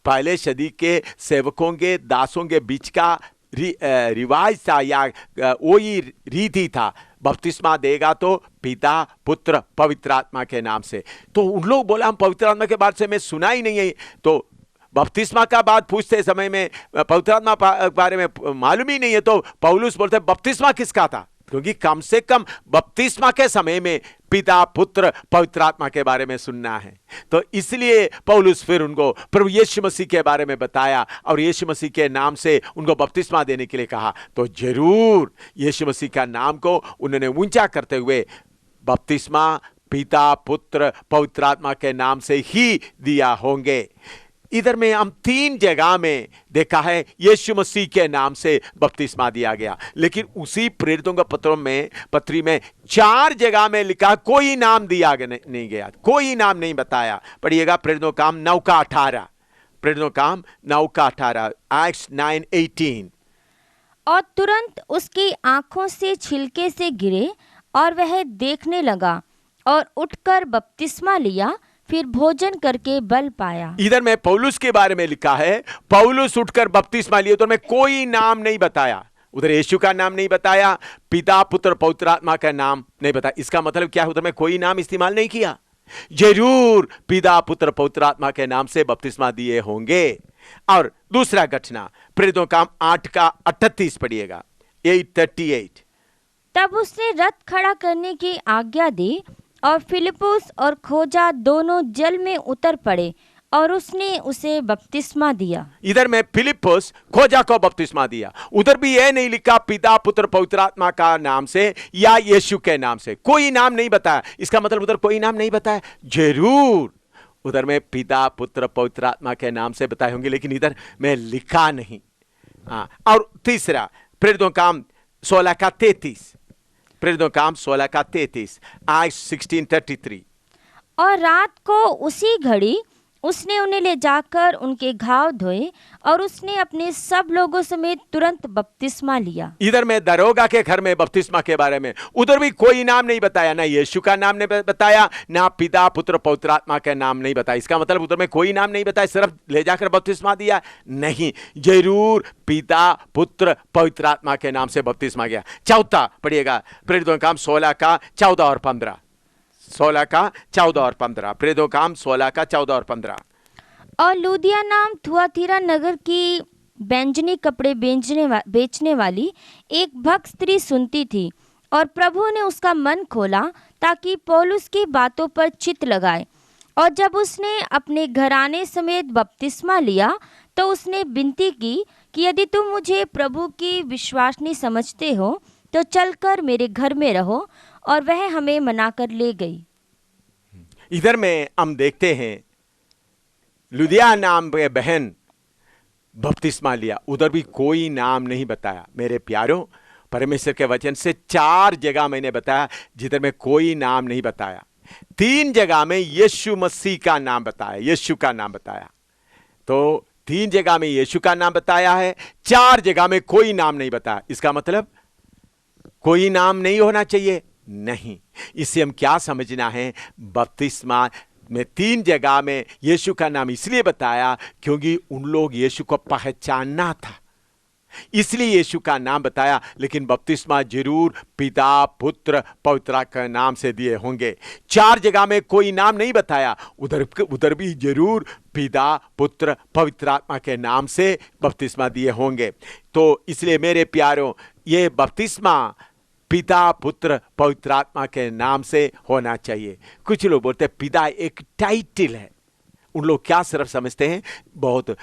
पहले सदी के सेवकों के, दासों के बीच का रिवाज था, या वही रीति था। बपतिस्मा देगा तो पिता, पुत्र, पवित्र आत्मा के नाम से। तो उन लोग बोला, हम पवित्र आत्मा के बारे में सुना ही नहीं है। तो बपतिस्मा का बात पूछते समय में पवित्र आत्मा बारे में मालूम ही नहीं है। तो पौलुस बोलते बपतिस्मा किसका था? क्योंकि कम से कम बपतिस्मा के समय में पिता, पुत्र, पवित्र आत्मा के बारे में सुनना है। तो इसलिए पौलुस फिर उनको प्रभु यीशु मसीह के बारे में बताया और यीशु मसीह के नाम से उनको बपतिस्मा देने के लिए कहा। तो जरूर यीशु मसीह का नाम को उन्होंने ऊंचा करते हुए बपतिस्मा पिता, पुत्र, पवित्र आत्मा के नाम से ही दिया होंगे। इधर में हम 3 जगह में देखा है यीशु मसीह के नाम से बपतिस्मा दिया गया, लेकिन उसी प्रेरितों के पत्री में 4 जगह में लिखा कोई नाम दिया नहीं गया, कोई नाम नहीं बताया। पढ़िएगा प्रेरितों काम 9 का 18, प्रेरितों काम 9 का 18, एक्ट्स 9:18। और तुरंत उसकी आंखों से छिलके से गिरे और वह देखने लगा और उठकर बपतिस्मा लिया, फिर भोजन करके बल पाया। इधर में पौलुस के बारे में लिखा है, पौलुस उठकर बपतिस्मा लिया। तो में कोई नाम नहीं बताया, उधर यीशु का नाम नहीं बताया, पिता, पुत्र, पवित्र आत्मा का नाम नहीं बताया। इसका मतलब क्या है? उधर में कोई नाम इस्तेमाल नहीं किया। जरूर पिता, पुत्र, पवित्र आत्मा के नाम से बपतिस्मा दिए होंगे। और दूसरा घटना प्रेरितों काम 8 का 38 पढ़िएगा, 8:38। तब उसने रथ खड़ा करने की आज्ञा दी और फिलिपुस और खोजा दोनों जल में उतर पड़े और उसने उसे बपतिस्मा दिया। इधर में फिलिपुस खोजा को बपतिस्मा दिया। उधर भी यह नहीं लिखा पिता, पुत्र, पवित्र आत्मा का नाम से या यीशु के नाम से, कोई नाम नहीं बताया। इसका मतलब उधर कोई नाम नहीं बताया। जरूर उधर में पिता, पुत्र, पवित्र आत्मा के नाम से बताए होंगे, लेकिन इधर में लिखा नहीं। और तीसरा प्रेरितों काम 16 का 33, प्रेरितों काम 16 का 33, एक्ट्स 16:33। और रात को उसी घड़ी उसने उन्हें ले जाकर उनके घाव धोए और उसने अपने सब लोगों समेत तुरंत बपतिस्मा लिया। इधर में दरोगा के घर में बपतिस्मा के बारे में उधर भी कोई नाम नहीं बताया, ना यीशु का नाम नहीं बताया, ना पिता, पुत्र, पवित्र आत्मा का नाम नहीं बताया। इसका मतलब उधर में कोई नाम नहीं बताया, सिर्फ ले जाकर बपतिस्मा दिया नहीं, जरूर पिता, पुत्र, पवित्र आत्मा के नाम से बपतिस्मा गया। चौथा पढ़िएगा प्रेरितों काम 16 का 14 और 15, 16 का 14 और 15, प्रेरितों काम 16 का 14 और 15। और लूदिया नाम थुआतीरा नगर की बैंजनी कपड़े बेचने वाली एक भक्त स्त्री सुनती थी और प्रभु ने उसका मन खोला ताकि पौलुस की बातों पर चित्त लगाए। और जब उसने अपने घराने समेत बपतिस्मा लिया तो उसने विनती की कि यदि तुम मुझे प्रभु की विश्वासनी समझते हो तो चलकर मेरे घर में रहो, और वह हमें मनाकर ले गई। इधर में हम देखते हैं लुदिया नाम के बहन बपतिस्मा लिया, उधर भी कोई नाम नहीं बताया। मेरे प्यारों, परमेश्वर के वचन से 4 जगह मैंने बताया जिधर में कोई नाम नहीं बताया। 3 जगह में यीशु मसीह का नाम बताया, यीशु का नाम बताया। तो 3 जगह में यीशु का नाम बताया है, 4 जगह में कोई नाम नहीं बताया। इसका मतलब कोई नाम नहीं होना चाहिए? नहीं। इससे हम क्या समझना है? बपतिस्मा में 3 जगह में यीशु का नाम इसलिए बताया क्योंकि उन लोग यीशु को पहचानना था, इसलिए यीशु का नाम बताया। लेकिन बपतिस्मा जरूर पिता पुत्र पवित्र आत्मा के नाम से दिए होंगे। 4 जगह में कोई नाम नहीं बताया, उधर भी जरूर पिता पुत्र पवित्र आत्मा के नाम से बपतिस्मा दिए होंगे। तो इसलिए मेरे प्यारों, ये बपतिस्मा पिता पुत्र पवित्र आत्मा के नाम से होना चाहिए। कुछ लोग बोलते हैं पिता एक टाइटल है। उन लोग क्या सिर्फ समझते हैं, बहुत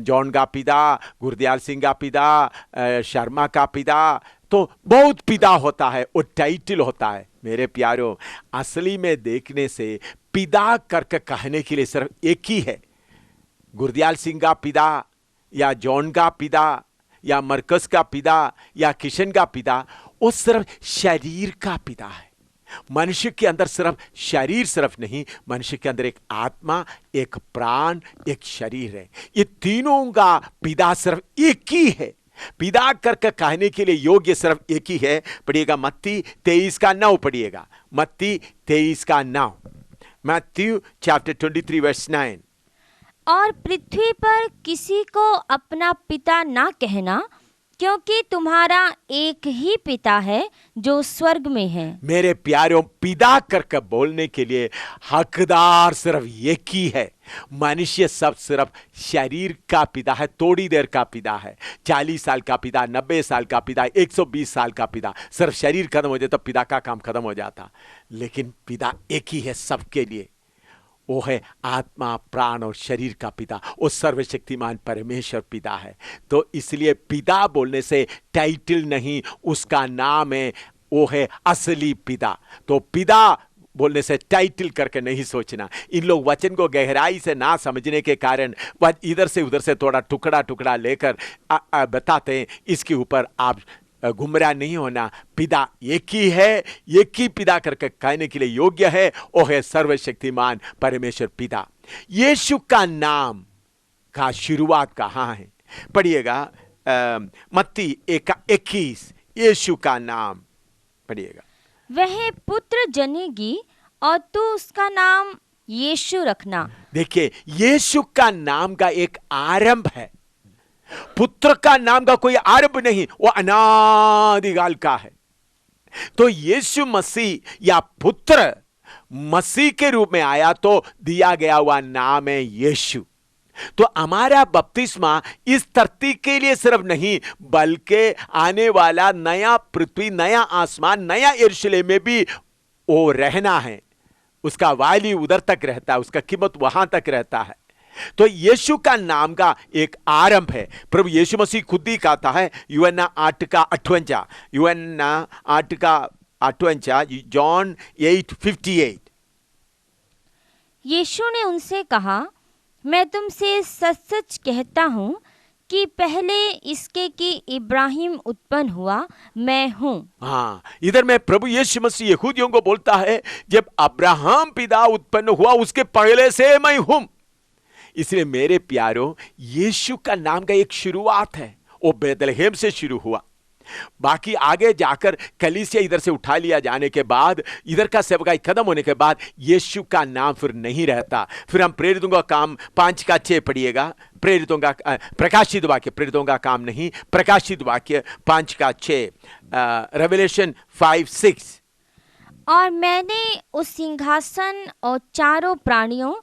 जॉन का पिता, गुरदयाल सिंह का पिता, शर्मा का पिता, तो बहुत पिता होता है, वो टाइटल होता है। मेरे प्यारों, असली में देखने से पिता करके कहने के लिए सिर्फ एक ही है। गुरदयाल सिंह का पिता या जॉन का पिता या मरकस का पिता या किशन का पिता, वो सिर्फ शरीर का पिता है। मनुष्य के अंदर सिर्फ शरीर सिर्फ नहीं, मनुष्य के अंदर एक आत्मा, एक प्राण, एक शरीर है। ये तीनों का पिता सिर्फ एक ही है। पिता करके कहने के लिए योग्य सिर्फ एक ही है। पढ़िएगा मत्ती 23:9 पढ़िएगा, मत्ती 23:9, मैथ्यू चैप्टर 23 वर्स 9। और पृथ्वी पर किसी को अपना पिता ना कहना, क्योंकि तुम्हारा एक ही पिता है जो स्वर्ग में है। मेरे प्यारों, पिता करके बोलने के लिए हकदार सिर्फ एक ही है। मनुष्य सब सिर्फ शरीर का पिता है, थोड़ी देर का पिता है, 40 साल का पिता, 90 साल का पिता, 120 साल का पिता। सिर्फ शरीर खत्म हो जाए तो पिता का काम खत्म हो जाता। लेकिन पिता एक ही है सबके लिए, वो है आत्मा प्राण और शरीर का पिता, वो सर्वशक्तिमान परमेश्वर पिता है। तो इसलिए पिता बोलने से टाइटल नहीं, उसका नाम है, वो है असली पिता। तो पिता बोलने से टाइटल करके नहीं सोचना। इन लोग वचन को गहराई से ना समझने के कारण वह इधर से उधर से थोड़ा टुकड़ा टुकड़ा लेकर बताते हैं। इसके ऊपर आप गुमराह नहीं होना। पिता एक ही है, एक ही पिता करके कहने के लिए योग्य है, वो है सर्वशक्तिमान परमेश्वर पिता। यीशु का नाम का शुरुआत कहाँ है? पढ़िएगा मत्ती 1:21, यीशु का नाम पढ़िएगा। वह पुत्र जनेगी और तू उसका नाम यीशु रखना। देखिए, यीशु का नाम का एक आरंभ है, पुत्र का नाम का कोई आरंभ नहीं, वो अनादिकाल का है। तो यीशु मसीह या पुत्र मसीह के रूप में आया तो दिया गया हुआ नाम है यीशु। तो हमारा बपतिस्मा इस धरती के लिए सिर्फ नहीं, बल्कि आने वाला नया पृथ्वी, नया आसमान, नया यरूशलेम में भी वो रहना है। उसका वाली उधर तक रहता है, उसका कीमत वहां तक रहता है। तो यीशु का नाम का एक आरंभ है। प्रभु यीशु मसीह खुद ही कहता है, यूहन्ना 8:58, यूहन्ना 8:58, जॉन 8:58। यीशु ने उनसे कहा, मैं तुमसे सच सच कहता हूँ कि पहले इसके कि इब्राहिम उत्पन्न हुआ, मैं हूँ। हाँ, इधर में प्रभु यीशु मसीह यहूदियों को बोलता है, जब अब्राहम पिता उत्पन्न हुआ उसके पहले से मैं हूं। इसलिए मेरे प्यारों, यीशु का नाम का एक शुरुआत है, वो बेथलेहम से शुरू हुआ। बाकी आगे जाकर कलीसिया इधर से उठा लिया जाने के बाद, इधर का सेवकाई खत्म होने के बाद यीशु का नाम फिर नहीं रहता। फिर हम प्रेरितों का काम 5:6 पढ़िएगा, प्रेरितों का प्रकाशित वाक्य, प्रेरितों का काम नहीं, प्रकाशित वाक्य 5:6, रेवलेशन 5:6। और मैंने उस सिंहासन और चारों प्राणियों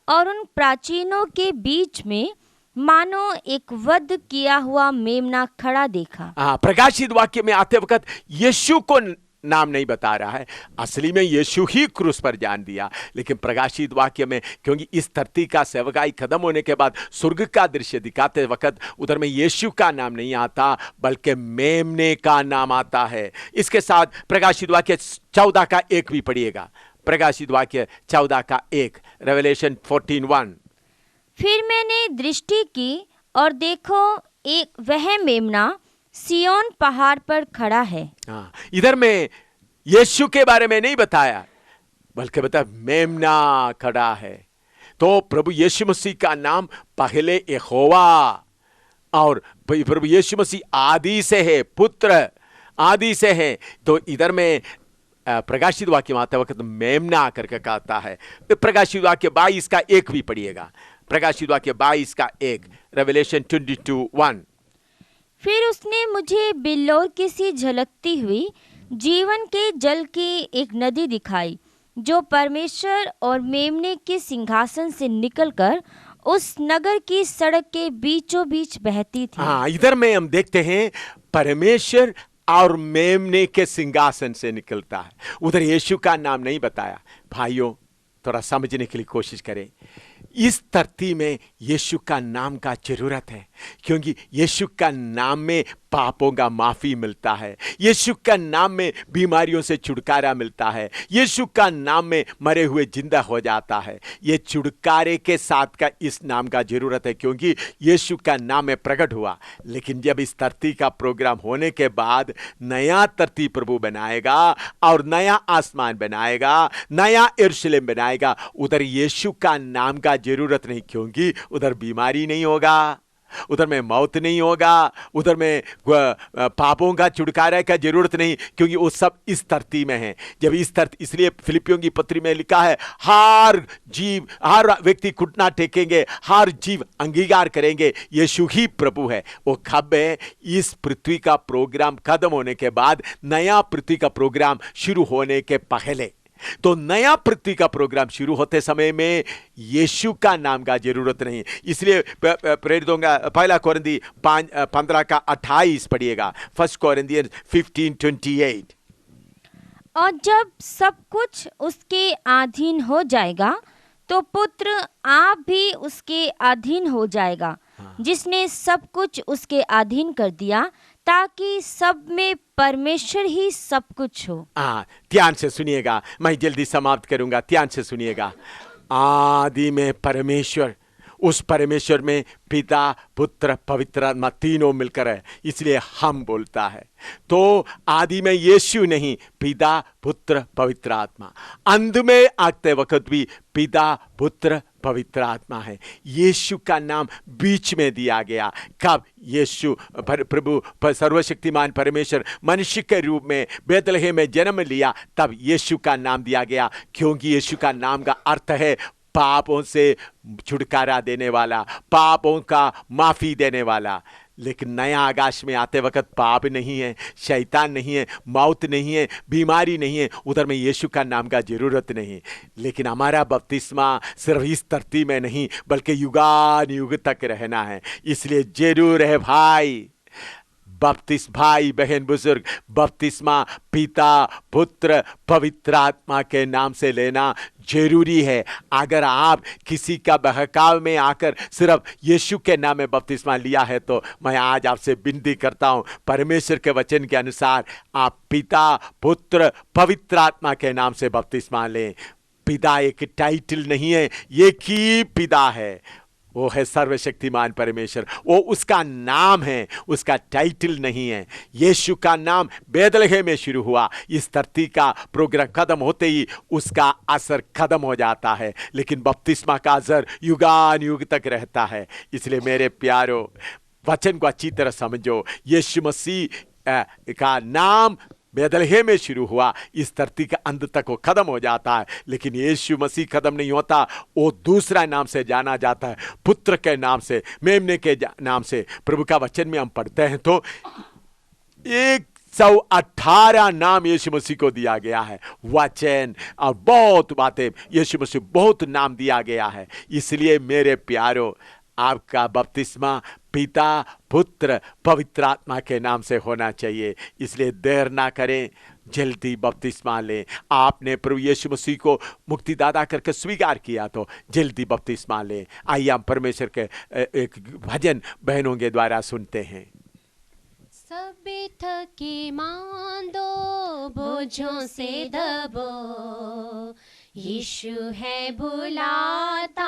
और उन प्राचीनों के बीच में मानो एक वध किया हुआ मेमना खड़ा देखा। प्रकाशित वाक्य में आते वक्त यीशु को नाम नहीं बता रहा है, असली में यीशु ही क्रूस पर जान दिया। लेकिन प्रकाशित वाक्य में, क्योंकि इस धरती का सेवकाई खत्म होने के बाद स्वर्ग का दृश्य दिखाते वक्त उधर में यीशु का नाम नहीं आता, बल्कि मेमने का नाम आता है। इसके साथ प्रकाशित वाक्य 14:1 भी पढ़िएगा, प्रकाशित वाक्य 14:1, रेवलेशन 14:1। फिर मैंने दृष्टि की और देखो, एक वह मेमना सिय्योन पहाड़ पर खड़ा है। इधर में यीशु के बारे में नहीं बताया, बल्कि बता मेमना खड़ा है। तो प्रभु यीशु मसीह का नाम पहले यहोवा, और प्रभु यीशु मसीह आदि से है, पुत्र आदि से है। तो इधर में प्रकाशित वाक्य में आते वक्त मेमना करके कहता है। प्रकाशित वाक्य 22 का 1 भी पढ़िएगा। प्रकाशित वाक्य 22 का 1, रेवलेशन 22:1। फिर उसने मुझे बिल्लौर की सी झलकती हुई जीवन के जल की एक नदी दिखाई, जो परमेश्वर और मेमने के सिंहासन से निकलकर उस नगर की सड़क के बीचों बीच बहती थी। हाँ, इधर में हम देखते हैं परमेश्वर और मेमने के सिंहासन से निकलता है। उधर यीशु का नाम नहीं बताया। भाइयों, थोड़ा समझने के लिए कोशिश करें। इस धरती में यीशु का नाम का जरूरत है, क्योंकि यीशु का नाम में पापों का माफी मिलता है। यीशु का नाम में बीमारियों से छुटकारा मिलता है। यीशु का नाम में मरे हुए जिंदा हो जाता है। ये छुटकारे के साथ का इस नाम का जरूरत है, क्योंकि यीशु का नाम में प्रकट हुआ। लेकिन जब इस धरती का प्रोग्राम होने के बाद नया धरती प्रभु बनाएगा और नया आसमान बनाएगा, नया यरूशलेम बनाएगा, उधर यीशु का नाम का जरूरत नहीं, क्योंकि उधर बीमारी नहीं होगा, उधर में मौत नहीं होगा, उधर में पापों का छुटकारा का जरूरत नहीं, क्योंकि वो सब इस धरती में है। जब इस धरती, इसलिए फिलिपियों की पत्री में लिखा है, हर जीव, हर व्यक्ति घुटना टेकेंगे, हर जीव अंगीकार करेंगे यीशु ही प्रभु है। वो कब है? इस पृथ्वी का प्रोग्राम खत्म होने के बाद, नया पृथ्वी का प्रोग्राम शुरू होने के पहले। तो नया पृथ्वी का प्रोग्राम शुरू होते समय में यीशु का नाम का जरूरत नहीं। इसलिए प्रेरितों का पहला कोरिन्थी 15 का 28 पढ़िएगा। 1 कोरिन्थियंस 15:28। और जब सब कुछ उसके अधीन हो जाएगा, तो पुत्र आप भी उसके अधीन हो जाएगा, जिसने सब कुछ उसके अधीन कर दिया, ताकि सब में परमेश्वर ही सब कुछ हो। ध्यान से सुनिएगा, मैं जल्दी समाप्त करूंगा, ध्यान से सुनिएगा। आदि में परमेश्वर, उस परमेश्वर में पिता, पुत्र, पवित्र आत्मा तीनों मिलकर है, इसलिए हम बोलता है। तो आदि में यीशु नहीं, पिता, पुत्र, पवित्र आत्मा। अंत में आते वक्त भी पिता, पुत्र, पवित्र आत्मा है। यीशु का नाम बीच में दिया गया। कब? यीशु प्रभु सर्वशक्तिमान परमेश्वर मनुष्य के रूप में बेतलहम में जन्म लिया, तब यीशु का नाम दिया गया, क्योंकि यीशु का नाम का अर्थ है पापों से छुटकारा देने वाला, पापों का माफी देने वाला। लेकिन नया आकाश में आते वक्त पाप नहीं है, शैतान नहीं है, मौत नहीं है, बीमारी नहीं है, उधर में यीशु का नाम का जरूरत नहीं। लेकिन हमारा बपतिस्मा सिर्फ इस धरती में नहीं, बल्कि युगान युग तक रहना है। इसलिए जरूर है भाई, भाई बहन बुजुर्ग, बपतिस्मा पिता, पुत्र, पवित्र आत्मा के नाम से लेना जरूरी है। अगर आप किसी का बहकाव में आकर सिर्फ यीशु के नाम में बपतिस्मा लिया है, तो मैं आज आपसे विनती करता हूं, परमेश्वर के वचन के अनुसार आप पिता, पुत्र, पवित्र आत्मा के नाम से बपतिस्मा लें। पिता एक टाइटल नहीं है, एक ही पिता है, वो है सर्वशक्तिमान परमेश्वर। वो उसका नाम है, उसका टाइटल नहीं है। यीशु का नाम बेतलहम में शुरू हुआ, इस धरती का प्रोग्राम खत्म होते ही उसका असर खत्म हो जाता है, लेकिन बपतिस्मा का असर युगान युग तक रहता है। इसलिए मेरे प्यारो, वचन को अच्छी तरह समझो। यीशु मसीह का नाम बेतलहम में शुरू हुआ, इस धरती का अंत तक वो खत्म हो जाता है, लेकिन यीशु मसीह खत्म नहीं होता, वो दूसरा नाम से जाना जाता है, पुत्र के नाम से, मेमने के नाम से। प्रभु का वचन में हम पढ़ते हैं तो 118 नाम यीशु मसीह को दिया गया है। वचन और बहुत बातें यीशु मसीह, बहुत नाम दिया गया है। इसलिए मेरे प्यारो, आपका बपतिस्मा पिता, पुत्र, पवित्र आत्मा के नाम से होना चाहिए। इसलिए देर ना करें, जल्दी बपतिस्मा लें। आपने प्रभु यीशु मसीह को मुक्तिदाता करके स्वीकार किया, तो जल्दी बपतिस्मा लें। आइए हम परमेश्वर के एक भजन बहनों के द्वारा सुनते हैं। सभी थके मांदो, बोझों से दबो, यीशु है बुलाता,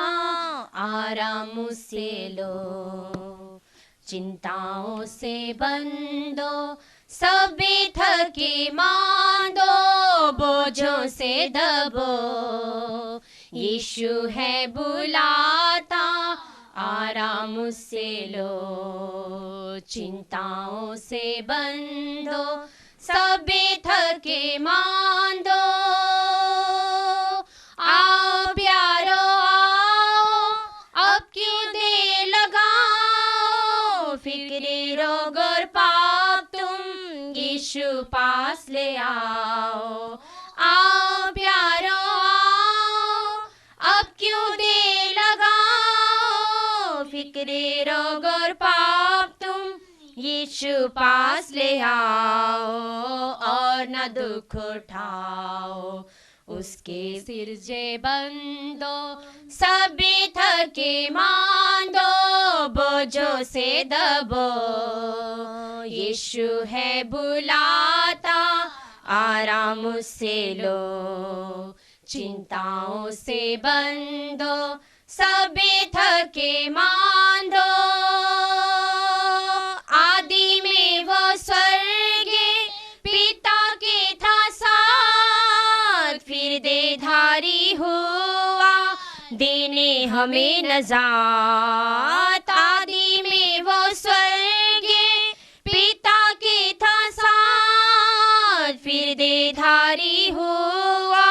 आराम से लो, चिंताओं से बंदो, सभी थके मांदो, बोझों से दबो, यीशु है बुलाता, आराम से लो, चिंताओं से बंदो, सभी थके मांदो, आओ प्यारो आओ, अब क्यों देर लगाओ, फिक्रे रोग और पाप तुम यीशु पास ले आओ। आओ प्यारो आओ, अब क्यों देर लगाओ, फिक्रे रोग और पाप तुम यीशु पास ले आओ, और न दुख उठाओ, उसके सिर जे बंदो, सभी थके मांदो, बोझों से दबो, यीशु है बुलाता, आराम उससे लो, चिंताओं से बंदो, सभी थके मांदो, आदि में वो स्वर्गे पिता के था साथ, फिर देधारी हुआ देने हमें नजात। आदि में वो स्वर्गे पिता के था साथ, फिर देधारी हुआ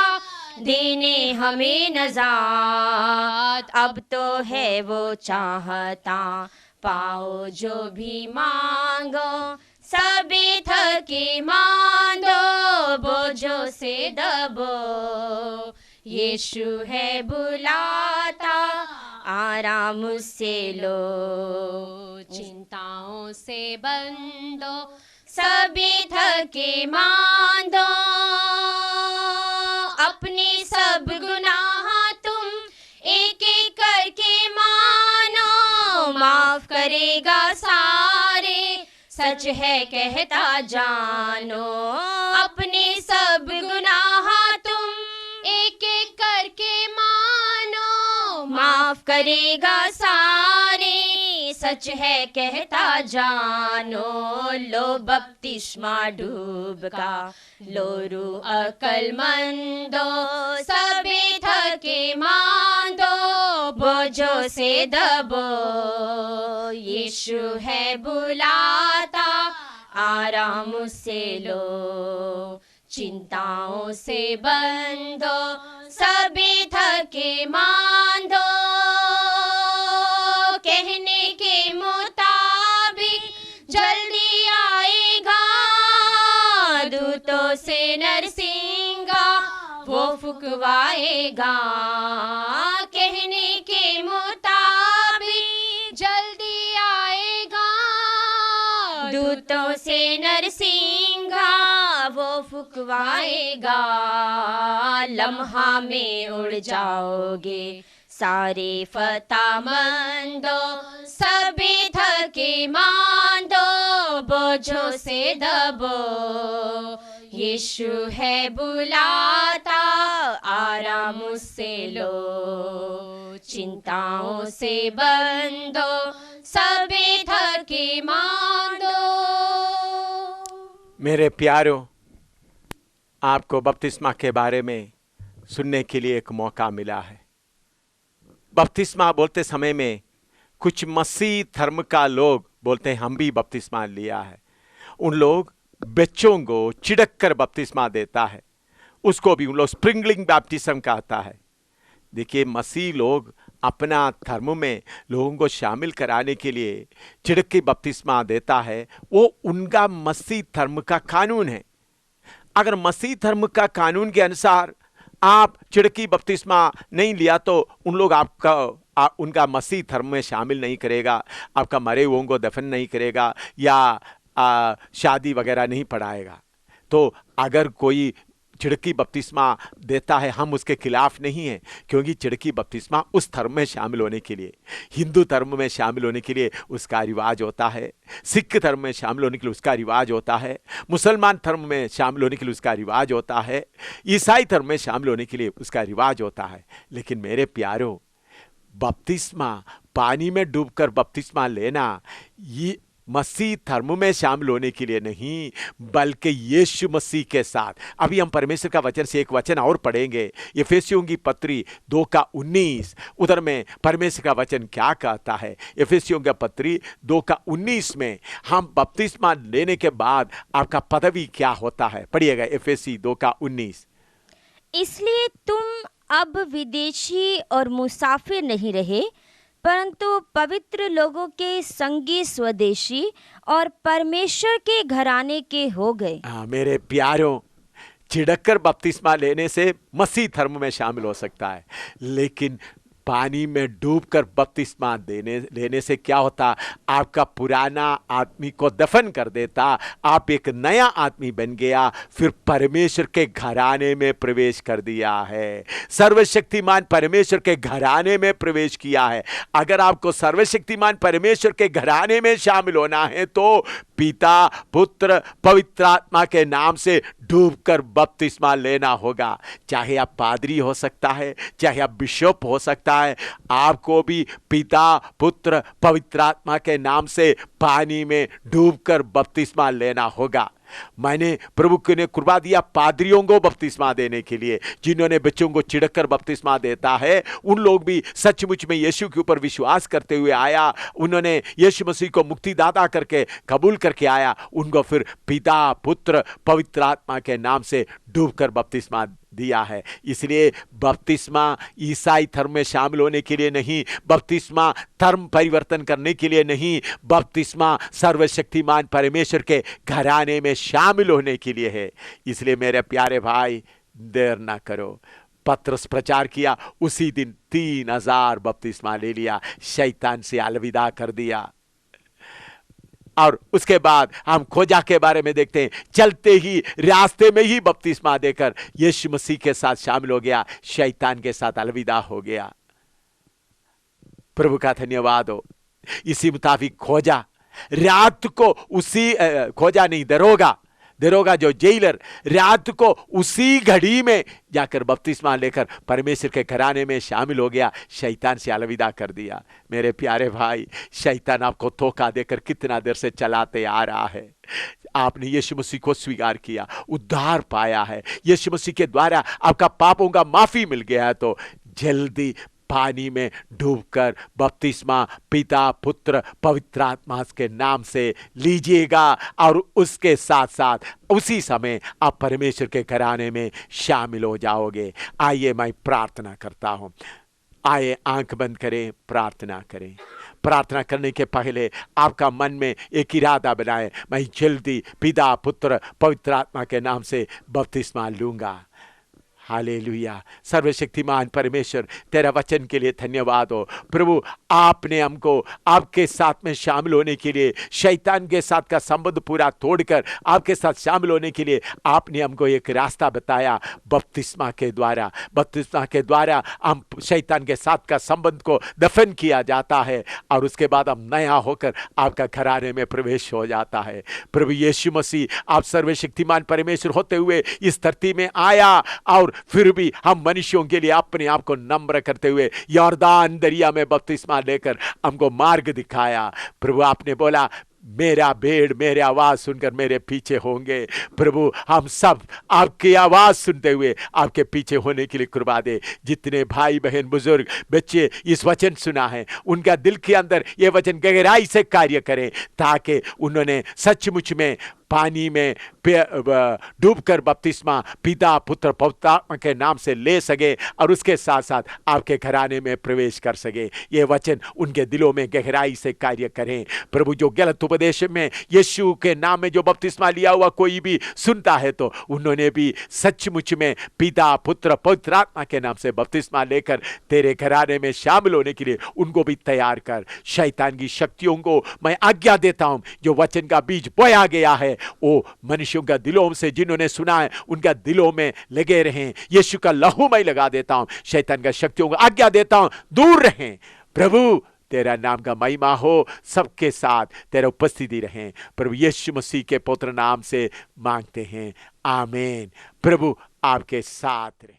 देने हमें नजात। अब तो है वो चाहता, पाओ जो भी मांगो, सभी थके मांदो, बोझों से दबो, यीशु है बुलाता, आराम उससे लो, चिंताओं से बंदो, सभी थके मांदो, अपने सब गुनाह तुम एक एक करके मानो, माफ करेगा सारे, सच है कहता जानो। अपने सब गुनाह तुम एक एक करके मानो, माफ करेगा सारे, सच है कहता जानो। लो बपतिस्मा डूब का, लो रू अकलमंदो, सभी थके मांदो, बोझों से दबो, यीशु है बुलाता, आराम उससे लो, चिंताओं से बंदो, सभी थके मांदो। कहने के मुताबिक जल्दी आएगा, दूतों से नरसिंगा वो फुकवाएगा। कहने के मुताबिक जल्दी आएगा, दूतों से नरसिंगा वो फुकवाएगा। लम्हा में उड़ जाओगे सारे फतामंदो, सभी थके मांदो, बोझों से दबो, यीशु है बुलाता, आराम उससे लो, चिंताओं से बंदो, सभी थके मांदो। मेरे प्यारों, आपको बपतिस्मा के बारे में सुनने के लिए एक मौका मिला है। बपतिस्मा बोलते समय में कुछ मसीह धर्म का लोग बोलते हैं हम भी बपतिस्मा लिया है। उन लोग बच्चों को चिढ़क कर बपतिस्मा देता है, उसको भी उन लोग स्प्रिंगलिंग बैप्टिज्म कहता है। देखिए, मसीह लोग अपना धर्म में लोगों को शामिल कराने के लिए चिढ़क के बपतिस्मा देता है। वो उनका मसीह धर्म का कानून है। अगर मसीह धर्म का कानून के अनुसार आप चिड़की बपतिस्मा नहीं लिया तो उन लोग उनका मसीह धर्म में शामिल नहीं करेगा, आपका मरे हुओं को दफन नहीं करेगा या शादी वगैरह नहीं पढ़ाएगा। तो अगर कोई चिड़की बपतिस्मा देता है, हम उसके खिलाफ नहीं हैं, क्योंकि चिड़की बपतिस्मा उस धर्म में शामिल होने के लिए, हिंदू धर्म में शामिल होने के लिए उसका रिवाज होता है, सिख धर्म में शामिल होने के लिए उसका रिवाज होता है, मुसलमान धर्म में शामिल होने के लिए उसका रिवाज होता है, ईसाई धर्म में शामिल होने के लिए उसका रिवाज होता है। लेकिन मेरे प्यारो, बपतिस्मा, पानी में डूबकर बपतिस्मा लेना, ये मसीह धर्म में शामिल होने के लिए नहीं, बल्कि यीशु मसीह के साथ। अभी हम परमेश्वर का वचन से एक वचन और पढ़ेंगे, इफिसियों की पत्री 2:19। उधर में परमेश्वर का वचन क्या कहता है? इफिसियों की पत्री 2:19 में हम बपतिस्मा लेने के बाद आपका पदवी क्या होता है? पढ़िएगा इफिसी 2:19। इसलिए तुम अब विदेशी और मुसाफिर नहीं रहे, परंतु पवित्र लोगों के संगी स्वदेशी और परमेश्वर के घराने के हो गए। मेरे प्यारों, छिड़क कर बपतिस्मा लेने से मसीह धर्म में शामिल हो सकता है, लेकिन पानी में डूबकर बपतिस्मा लेने से क्या होता? आपका पुराना आदमी को दफन कर देता, आप एक नया आदमी बन गया, फिर परमेश्वर के घराने में प्रवेश कर दिया है। सर्वशक्तिमान परमेश्वर के घराने में प्रवेश किया है। अगर आपको सर्वशक्तिमान परमेश्वर के घराने में शामिल होना है तो पिता, पुत्र, पवित्र आत्मा के नाम से डूबकर बपतिस्मा लेना होगा। चाहे आप पादरी हो सकता है, चाहे आप बिशप हो सकता है, आपको भी पिता, पुत्र, पवित्र आत्मा के नाम से पानी में डूबकर बपतिस्मा लेना होगा। मैंने प्रभु ने कृपा दिया पादरियों को बपतिस्मा देने के लिए, जिन्होंने बच्चों को छिड़ककर बपतिस्मा देता है। उन लोग भी सचमुच में यीशु के ऊपर विश्वास करते हुए आया, उन्होंने यीशु मसीह को मुक्तिदाता करके कबूल करके आया, उनको फिर पिता, पुत्र, पवित्र आत्मा के नाम से डूबकर बपतिस्मा दिया है। इसलिए बपतिस्मा ईसाई धर्म में शामिल होने के लिए नहीं, बपतिस्मा धर्म परिवर्तन करने के लिए नहीं, बपतिस्मा सर्वशक्तिमान परमेश्वर के घराने में शामिल होने के लिए है। इसलिए मेरे प्यारे भाई, देर ना करो। पत्रस प्रचार किया, उसी दिन 3000 बपतिस्मा ले लिया, शैतान से अलविदा कर दिया। और उसके बाद हम खोजा के बारे में देखते हैं, चलते ही रास्ते में ही बपतिस्मा देकर यीशु मसीह के साथ शामिल हो गया, शैतान के साथ अलविदा हो गया। प्रभु का धन्यवाद हो। इसी मुताबिक खोजा रात को उसी खोजा नहीं, दरोगा जो जेलर रात को उसी घड़ी में जाकर बपतिस्मा लेकर परमेश्वर के घराने में शामिल हो गया, शैतान से अलविदा कर दिया। मेरे प्यारे भाई, शैतान आपको धोखा देकर कितना देर से चलाते आ रहा है। आपने यीशु मसीह को स्वीकार किया, उद्धार पाया है, यीशु मसीह के द्वारा आपका पापों का माफी मिल गया है, तो जल्दी पानी में डूबकर बपतिस्मा पिता, पुत्र, पवित्र आत्मा के नाम से लीजिएगा, और उसके साथ साथ उसी समय आप परमेश्वर के घराने में शामिल हो जाओगे। आइए मैं प्रार्थना करता हूं। आइए आंख बंद करें, प्रार्थना करें। प्रार्थना करने के पहले आपका मन में एक इरादा बनाए, मैं जल्दी पिता, पुत्र, पवित्र आत्मा के नाम से बपतिस्मा लूंगा। हालेलुया। सर्वशक्तिमान परमेश्वर, तेरा वचन के लिए धन्यवाद हो। प्रभु, आपने हमको आपके साथ में शामिल होने के लिए, शैतान के साथ का संबंध पूरा तोड़कर आपके साथ शामिल होने के लिए आपने हमको एक रास्ता बताया बपतिस्मा के द्वारा। बपतिस्मा के द्वारा हम शैतान के साथ का संबंध को दफन किया जाता है, और उसके बाद हम नया होकर आपका घराने में प्रवेश हो जाता है। प्रभु यीशु मसीह, आप सर्वशक्तिमान परमेश्वर होते हुए इस धरती में आया, और फिर भी हम मनुष्यों के लिए अपने आप को नम्र करते हुए यॉर्दान दरिया में बपतिस्मा लेकर हमको मार्ग दिखाया। प्रभु, आपने बोला मेरा भेड़ मेरे आवाज सुनकर मेरे पीछे होंगे। प्रभु, हम सब आपकी आवाज सुनते हुए आपके पीछे होने के लिए कृपा दे। जितने भाई बहन बुजुर्ग बच्चे इस वचन सुना है, उनका दिल के अंदर ये वचन गहराई से कार्य करे, ताकि उन्होंने सचमुच में पानी में डूबकर बपतिस्मा पिता, पुत्र, पवित्र आत्मा के नाम से ले सके, और उसके साथ साथ आपके घराने में प्रवेश कर सके। ये वचन उनके दिलों में गहराई से कार्य करें। प्रभु, जो गलत उपदेश में यीशु के नाम में जो बपतिस्मा लिया हुआ कोई भी सुनता है, तो उन्होंने भी सचमुच में पिता, पुत्र, पवित्र आत्मा के नाम से बपतिस्मा लेकर तेरे घराने में शामिल होने के लिए उनको भी तैयार कर। शैतान की शक्तियों को मैं आज्ञा देता हूं, जो वचन का बीज बोया गया है वो मनुष्यों का दिलों से, जिन्होंने सुना है उनका दिलों में लगे रहें। यीशु का लहू मैं लगा देता हूं, शैतान का शक्तियों को आज्ञा देता हूं, दूर रहें। प्रभु, तेरा नाम का महिमा हो, सबके साथ तेरा उपस्थिति रहें। प्रभु यीशु मसीह के पुत्र नाम से मांगते हैं, आमीन। प्रभु आपके साथ रहे।